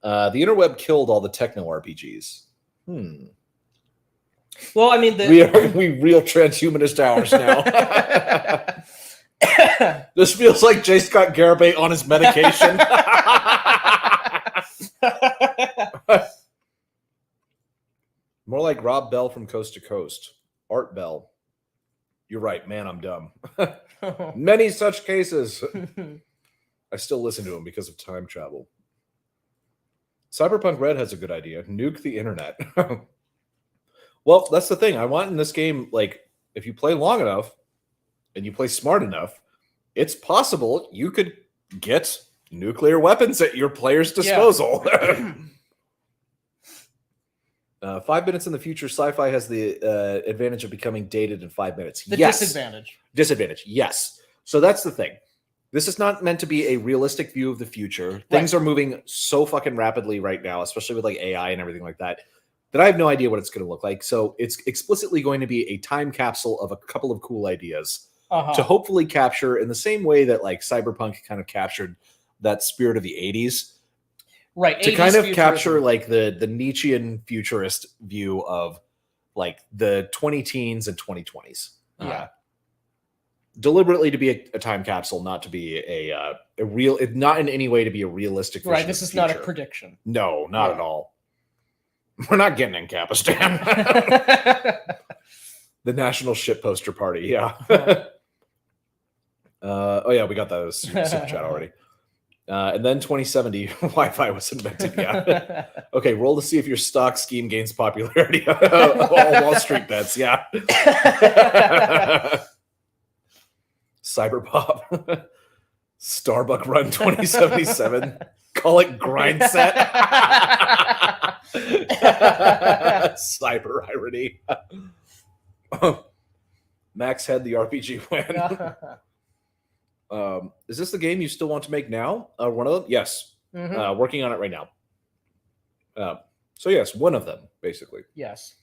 interweb killed all the techno RPGs. Well, I mean, We real transhumanist hours now. This feels like J. Scott Garibay on his medication. More like Rob Bell from Coast to Coast. Art Bell. You're right, man, I'm dumb. Many such cases. I still listen to him because of time travel. Cyberpunk Red has a good idea. Nuke the internet. Well, that's the thing. I want in this game, like, if you play long enough and you play smart enough, it's possible you could get nuclear weapons at your player's disposal. Yeah. 5 minutes in the future, sci-fi has the advantage of becoming dated in 5 minutes. Disadvantage. Disadvantage, yes. So that's the thing. This is not meant to be a realistic view of the future. Right. Things are moving so fucking rapidly right now, especially with like AI and everything like that, that I have no idea what it's going to look like. So it's explicitly going to be a time capsule of a couple of cool ideas to hopefully capture in the same way that like Cyberpunk kind of captured that spirit of the 80s. Right. To kind of capture like the Nietzschean futurist view of like the 20-teens and 2020s. Yeah. Deliberately to be a time capsule, not to be a real, not in any way to be a realistic vision. Right. This is not a prediction. No, not at all. We're not getting in Capistan. The National Shit Poster Party. Yeah. Oh yeah, we got that as super chat already. And then 2070 Wi-Fi was invented. Yeah. Okay, roll to see if your stock scheme gains popularity. All Wall Street bets. Yeah. Cyberpop. Starbuck Run 2077. Call it grind set. Cyber irony. Max had the RPG win. Is this the game you still want to make now? One of them? Yes. Working on it right now. So yes, one of them, basically. Yes.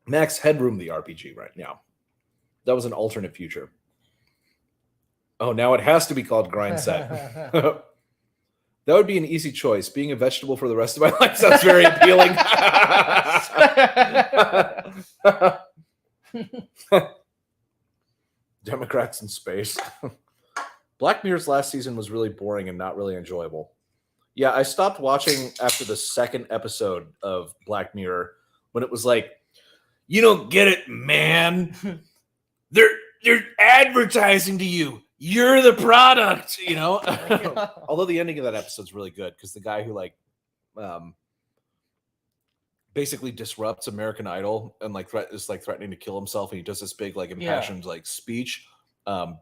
Max Headroom the RPG right now. That was an alternate future. Oh, now it has to be called Grind Set. That would be an easy choice. Being a vegetable for the rest of my life sounds very appealing. Democrats in space. Black Mirror's last season was really boring and not really enjoyable. Yeah, I stopped watching after the second episode of Black Mirror when it was like, you don't get it, man. They're advertising to you. You're the product, you know? Although the ending of that episode's really good because the guy who like basically disrupts American Idol and like is like threatening to kill himself, and he does this big like impassioned like speech.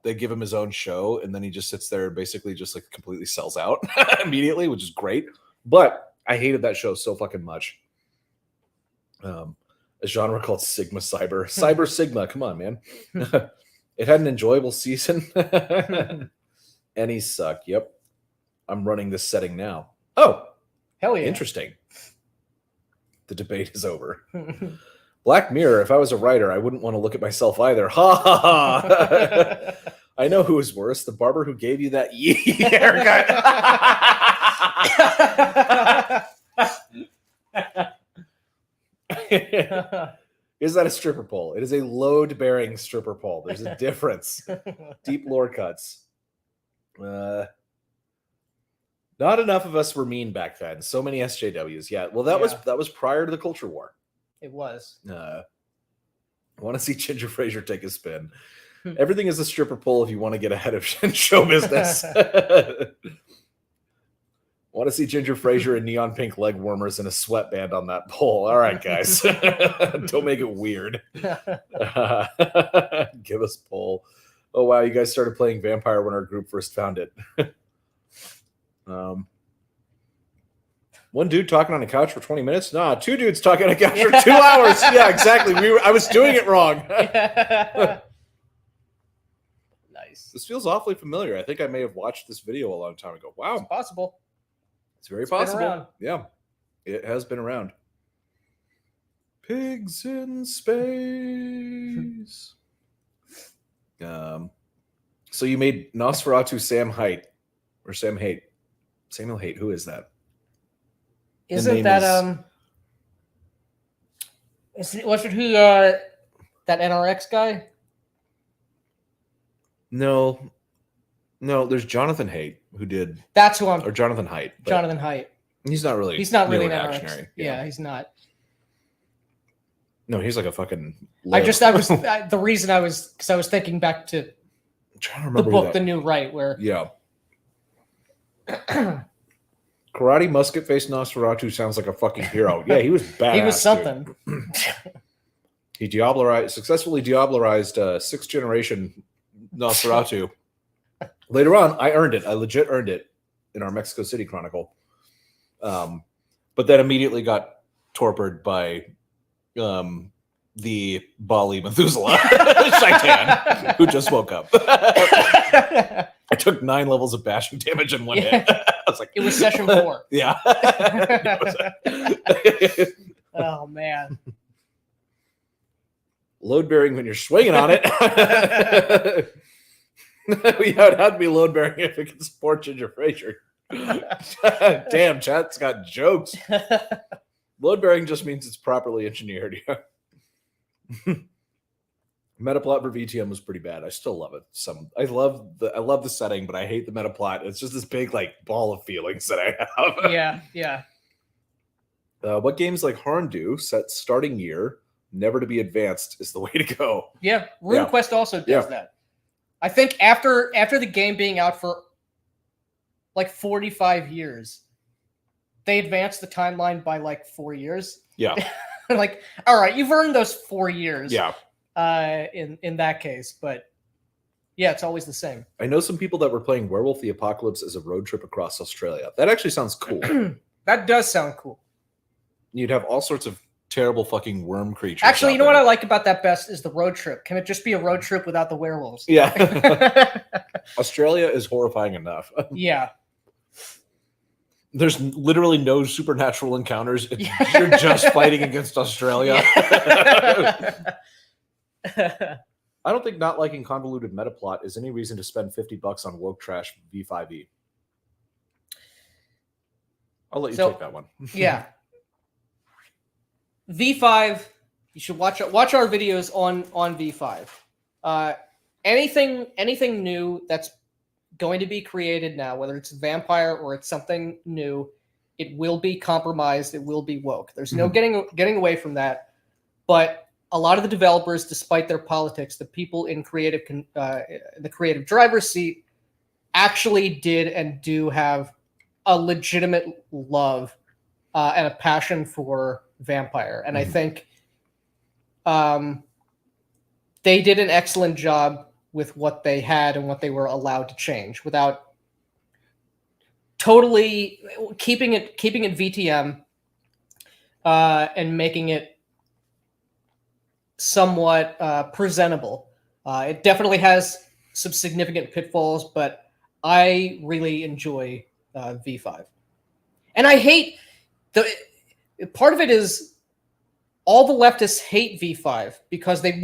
They give him his own show, and then he just sits there and basically just like completely sells out immediately, which is great. But I hated that show so fucking much. A genre called Sigma Cyber. Cyber Sigma, come on, man. It had an enjoyable season. Any suck. Yep. I'm running this setting now. Oh, hell yeah. Interesting. The debate is over. Black Mirror, if I was a writer, I wouldn't want to look at myself either. Ha ha ha. I know who is worse. The barber who gave you that haircut. Is that a stripper pole? It is a load-bearing stripper pole. There's a difference. Deep lore cuts. Not enough of us were mean back then. So many SJWs. Yeah. Well, that was prior to the culture war. It was. I want to see Ginger Frasier take a spin. Everything is a stripper pole if you want to get ahead of show business. Want to see Ginger Frasier in neon pink leg warmers and a sweatband on that pole. All right, guys. Don't make it weird. Give us pole. Oh, wow. You guys started playing Vampire when our group first found it. One dude talking on a couch for 20 minutes? Nah, two dudes talking on a couch for 2 hours. Yeah, exactly. I was doing it wrong. Nice. This feels awfully familiar. I think I may have watched this video a long time ago. Wow. It's possible. It's very It's been possible. around. Yeah, it has been around. Pigs in space. So you made Nosferatu Sam Haight or Sam Haight? Samuel Haight. Who is that? Isn't that was it who that NRX guy? No, there's Jonathan Haidt who did. That's who I'm. Or Jonathan Haidt. Jonathan Haidt. He's not really. He's not really an reactionary. NRX. Yeah, he's not. No, he's like a fucking. The reason I was thinking back to I'm trying to the remember book, The New Right, where yeah. Karate musket face Nosferatu sounds like a fucking hero. Yeah, he was badass. he was something. He successfully diablerized sixth generation Nosferatu. Later on, I earned it. I legit earned it in our Mexico City Chronicle. But then immediately got torpid by the Bali Methuselah Shaitan, who just woke up. I took 9 levels of bashing damage in one hit. I was like, it was session 4. Yeah. Oh man. Load bearing when you're swinging on it. Yeah, it had to be load bearing if it can support Ginger Frasier. Damn, chat's got jokes. Load bearing just means it's properly engineered. Metaplot for VTM was pretty bad. I still love it. I love the setting, but I hate the metaplot. It's just this big like ball of feelings that I have. Yeah. What games like Harndu set starting year, never to be advanced is the way to go. Yeah, RuneQuest also does that. I think after the game being out for like 45 years, they advanced the timeline by like 4 years. Yeah. Like, all right, you've earned those 4 years. Yeah. In that case, but yeah, it's always the same. I know some people that were playing Werewolf the Apocalypse as a road trip across Australia. That actually sounds cool. That does sound cool. You'd have all sorts of terrible fucking worm creatures. Actually, you know what I like about that best is the road trip. Can it just be a road trip without the werewolves? Yeah. Australia is horrifying enough. Yeah. There's literally no supernatural encounters. You're just fighting against Australia. I don't think not liking convoluted metaplot is any reason to spend $50 on woke trash V5e. I'll let you take that one. Yeah. V5, you should watch our videos on V5. Anything new that's going to be created now, whether it's vampire or it's something new, it will be compromised. It will be woke. There's no getting away from that. But a lot of the developers, despite their politics, the people in the creative driver's seat actually did and do have a legitimate love and a passion for vampire. And I think they did an excellent job with what they had and what they were allowed to change without totally keeping it VTM and making it somewhat presentable. It definitely has some significant pitfalls, but I really enjoy V5. And I hate part of it is all the leftists hate V5 because they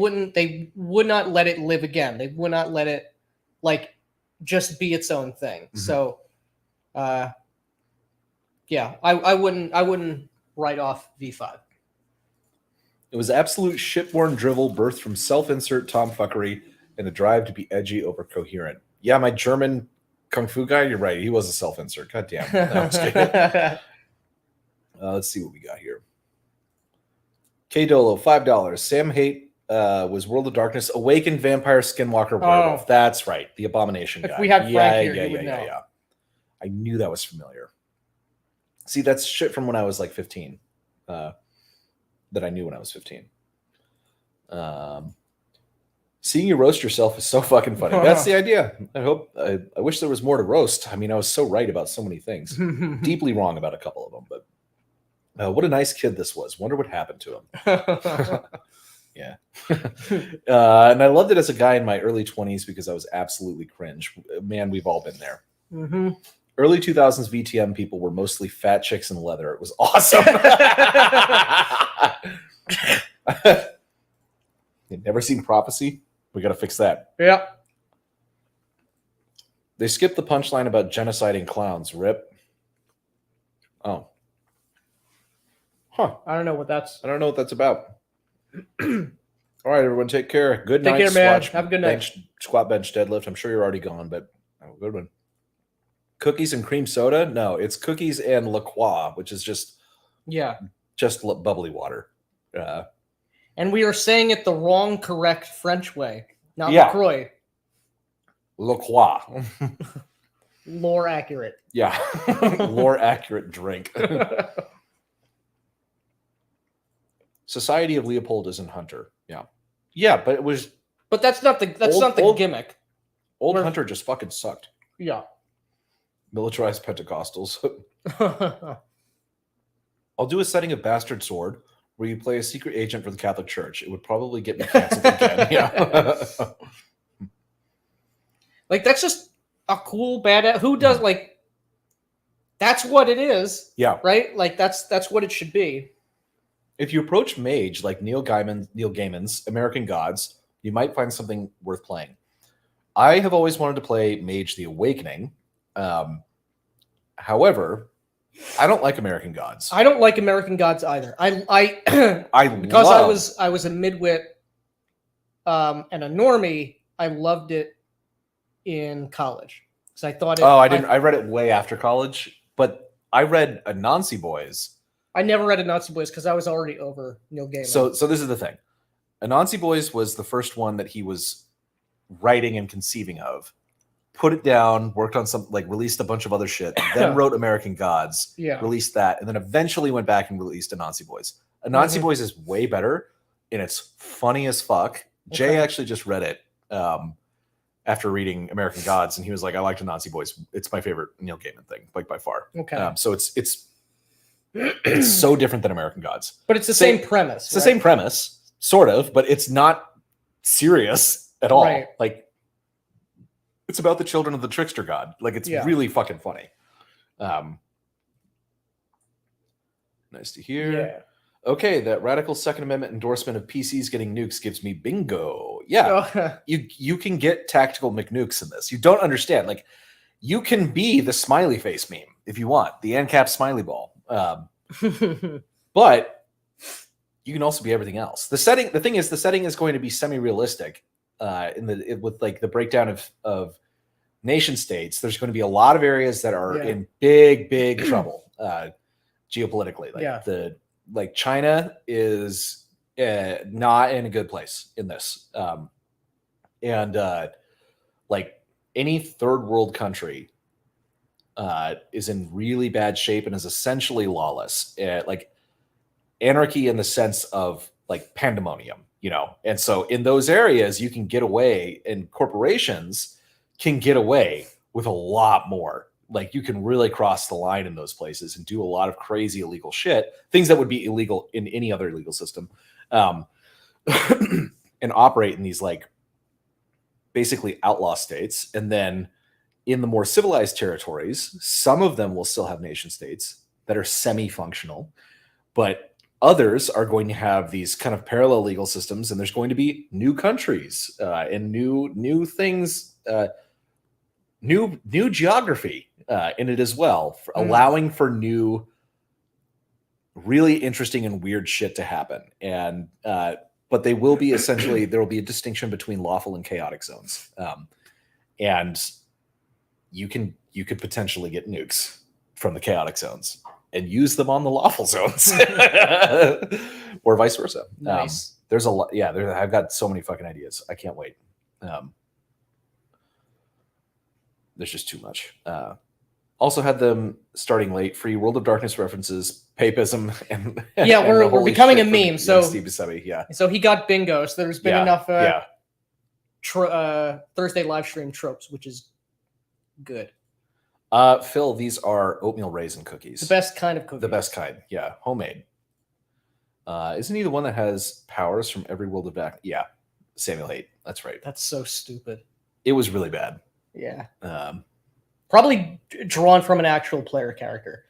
would not let it live again. They would not let it like just be its own thing. Mm-hmm. So yeah, I wouldn't write off V5. It was absolute shitborn drivel birthed from self-insert tomfuckery and a drive to be edgy over coherent. Yeah, my German kung fu guy, you're right. He was a self-insert. God damn. No, I'm just kidding. Let's see what we got here. K Dolo, $5. Sam Hate was World of Darkness, Awakened Vampire Skinwalker Werewolf. That's right. The Abomination guy. If we had Frank here, he would know. Yeah. I knew that was familiar. See, that's shit from when I was like 15. That I knew when I was 15. Seeing you roast yourself is so fucking funny. That's the idea. I wish there was more to roast. I mean, I was so right about so many things. Deeply wrong about a couple of them, but what a nice kid this was. Wonder what happened to him. Yeah. And I loved it as a guy in my early 20s because I was absolutely cringe. Man, we've all been there. Mm-hmm. Early 2000s VTM people were mostly fat chicks in leather. It was awesome. You've never seen Prophecy? We got to fix that. Yeah. They skipped the punchline about genociding clowns. Rip. Oh. Huh. I don't know what that's. I don't know what that's about. All right, everyone, take care. Good Take night. care, man. Squat, Have a good night. Squat bench deadlift. I'm sure you're already gone, but have a good one. Cookies and cream soda? No, it's cookies and La Croix, which is just bubbly water. And we are saying it the wrong, correct French way, not Yeah. LaCroix. La Croix. Lore accurate. Yeah. Lore accurate drink. Society of Leopold isn't Hunter. Yeah. Yeah, but it was But that's not the gimmick. Old Hunter just fucking sucked. Yeah. Militarized Pentecostals. I'll do a setting of Bastard Sword where you play a secret agent for the Catholic Church. It would probably get me canceled again. Yeah. Like, that's just a cool badass. Who does, like, that's what it is. Yeah. Right? Like, that's what it should be. If you approach Mage like Neil Gaiman's American Gods, you might find something worth playing. I have always wanted to play Mage the Awakening. However, I don't like American Gods. I don't like American Gods either. I was a midwit and a normie. I loved it in college because I thought. I read it way after college, but I read Anansi Boys. I never read Anansi Boys because I was already over Neil Gaiman. So this is the thing. Anansi Boys was the first one that he was writing and conceiving of. Put it down, worked on some, like, released a bunch of other shit, then wrote American Gods, released that, and then eventually went back and released Anansi Boys. Anansi Boys is way better, and it's funny as fuck. Jay actually just read it after reading American Gods, and he was like, I liked Anansi Boys. It's my favorite Neil Gaiman thing, like, by far. Okay. So it's so different than American Gods. But it's the same premise. It's the same premise, sort of, but it's not serious at all. Right. Like, it's about the children of the trickster god. Like, it's really fucking funny. Nice to hear. Yeah. Okay, that radical Second Amendment endorsement of PCs getting nukes gives me bingo. Yeah, you can get tactical McNukes in this. You don't understand. Like, you can be the smiley face meme if you want, the ANCAP smiley ball. But you can also be everything else. The thing is, the setting is going to be semi-realistic. With like the breakdown of nation states, there's going to be a lot of areas that are in big trouble geopolitically. Like China is not in a good place in this, and like any third world country is in really bad shape and is essentially lawless, like anarchy in the sense of like pandemonium. And so in those areas, you can get away, and corporations can get away with a lot more. Like, you can really cross the line in those places and do a lot of crazy illegal shit, things that would be illegal in any other legal system, and operate in these like basically outlaw states. And then in the more civilized territories, some of them will still have nation states that are semi-functional, but others are going to have these kind of parallel legal systems, and there's going to be new countries and new things, new geography in it as well, allowing for new really interesting and weird shit to happen. And but they will be essentially, there will be a distinction between lawful and chaotic zones. And you could potentially get nukes from the chaotic zones and use them on the lawful zones, or vice versa. Nice. There's a lot. Yeah, I've got so many fucking ideas. I can't wait. There's just too much. Also had them starting late. Free World of Darkness references, papism, and Yeah, and we're the holy becoming shit a from meme, so- Steve Buscemi. Yeah. So he got bingo. So there's been enough yeah. Thursday live stream tropes, which is good. Phil, these are oatmeal raisin cookies. The best kind of cookie. The best kind. Yeah, homemade. Isn't he the one that has powers from every World of Darkness? Yeah, Samuel Haight. That's right. That's so stupid. It was really bad. Yeah. Um, Probably drawn from an actual player character.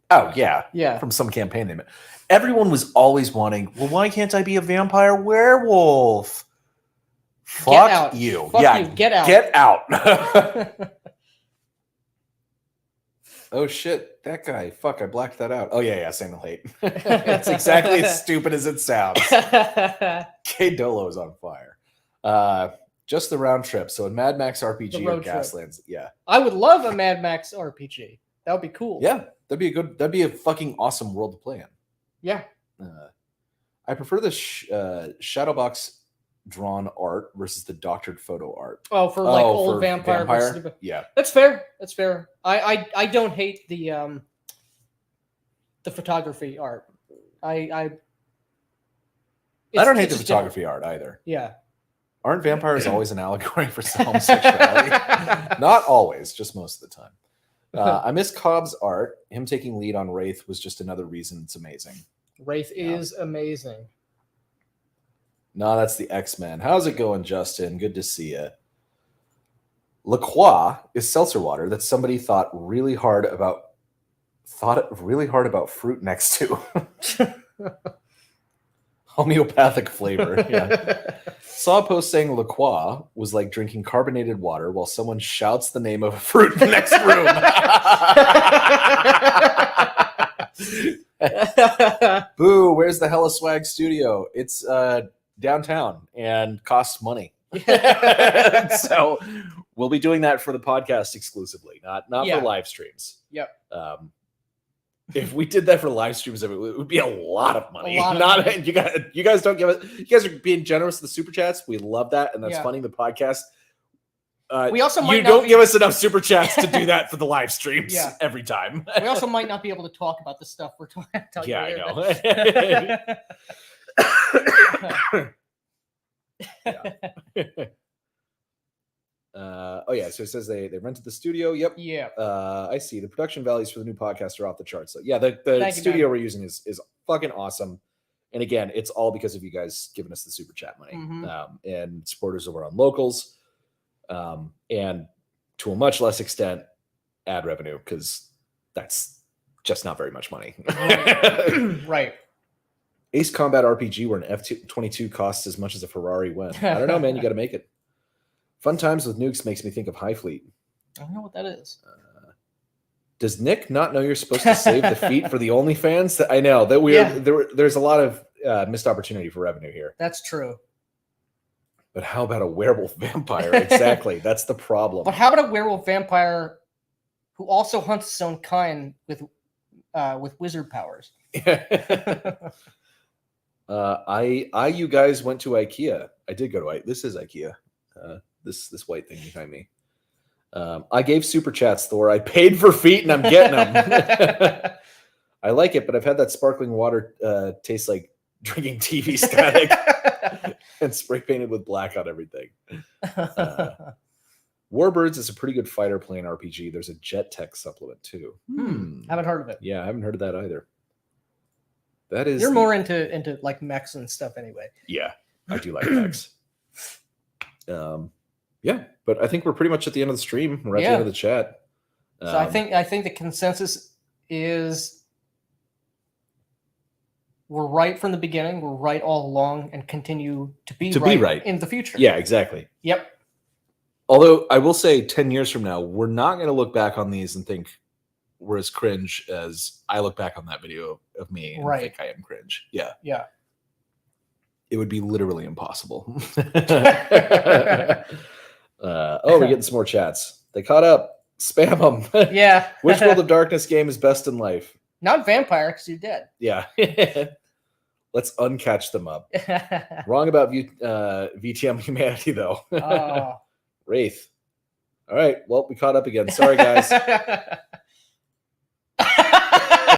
Oh yeah, Yeah. from some campaign they made. Everyone was always wanting, well, why can't I be a vampire werewolf? Fuck out. you. Fuck yeah, you. Get out. Get out. Oh shit, that guy. Fuck, I blacked that out. Oh yeah, Samuel Haight. It's exactly as stupid as it sounds. K Dolo is on fire. Just the round trip. So in Mad Max The RPG or road trip. Gaslands, yeah. I would love a Mad Max RPG. That would be cool. Yeah, that'd be a fucking awesome world to play in. Yeah. I prefer the Shadowbox drawn art versus the doctored photo art. Oh, for like old for vampire. versus- Yeah. That's fair. That's fair. I don't hate the photography art. I it's- don't hate it's the just photography art either. Yeah. Aren't vampires always an allegory for homosexuality? Not always, just most of the time. I miss Cobb's art. Him taking lead on Wraith was just another reason it's amazing. Wraith is amazing. No, that's the X-Men. How's it going, Justin? Good to see you. La Croix is seltzer water that somebody thought really hard about fruit next to. Homeopathic flavor. Yeah. Saw a post saying La Croix was like drinking carbonated water while someone shouts the name of a fruit in the next room. Boo, where's the Hella Swag studio? It's downtown and costs money. So we'll be doing that for the podcast exclusively, not Yeah. for live streams. Yep. If we did that for live streams, it would be a lot of money. A lot of Not money. you guys don't give it. You guys are being generous with the super chats. We love that, and that's Yeah. funding the podcast. We also might you not don't be- give us enough super chats to do that for the live streams Yeah. every time. We also might not be able to talk about the stuff we're talking about. Yeah, I know. Oh yeah, so it says they rented the studio. Yep. Yeah. I see. The production values for the new podcast are off the charts. So yeah, the Thank you, studio man. we're using is fucking awesome. And again, it's all because of you guys giving us the super chat money, Mhm. and supporters over on locals, and to a much less extent, ad revenue, because that's just not very much money. Right. Ace Combat RPG, where an F-22 costs as much as a Ferrari when. I don't know, man. You got to make it. Fun Times with Nukes makes me think of High Fleet. I don't know what that is. Does Nick not know you're supposed to save the feet for the OnlyFans? I know that there's a lot of missed opportunity for revenue here. That's true. But how about a werewolf vampire? Exactly. That's the problem. But how about a werewolf vampire who also hunts his own kind with wizard powers? You guys went to IKEA. I did go to IKEA. This is IKEA. This white thing behind me. I gave super chats, Thor. I paid for feet and I'm getting them. I like it, but I've had that sparkling water taste like drinking TV static and spray painted with black on everything. Warbirds is a pretty good fighter plane RPG. There's a jet tech supplement too. Haven't heard of it. Yeah, I haven't heard of that either. That is You're more into like mechs and stuff anyway. Yeah, I do like mechs. Yeah, but I think we're pretty much at the end of the stream. We're at the end of the chat. So I think the consensus is we're right from the beginning. We're right all along, and continue to be right in the future. Yeah, exactly. Yep. Although I will say, 10 years from now, we're not going to look back on these and think were as cringe as I look back on that video of me and Right. think I am cringe. Yeah. Yeah. It would be literally impossible. We're getting some more chats. They caught up. Spam them. Yeah. Which World of Darkness game is best in life? Not vampire, because you're dead. Yeah. Let's uncatch them up. Wrong about VTM humanity, though. Oh. Wraith. All right. Well, we caught up again. Sorry, guys.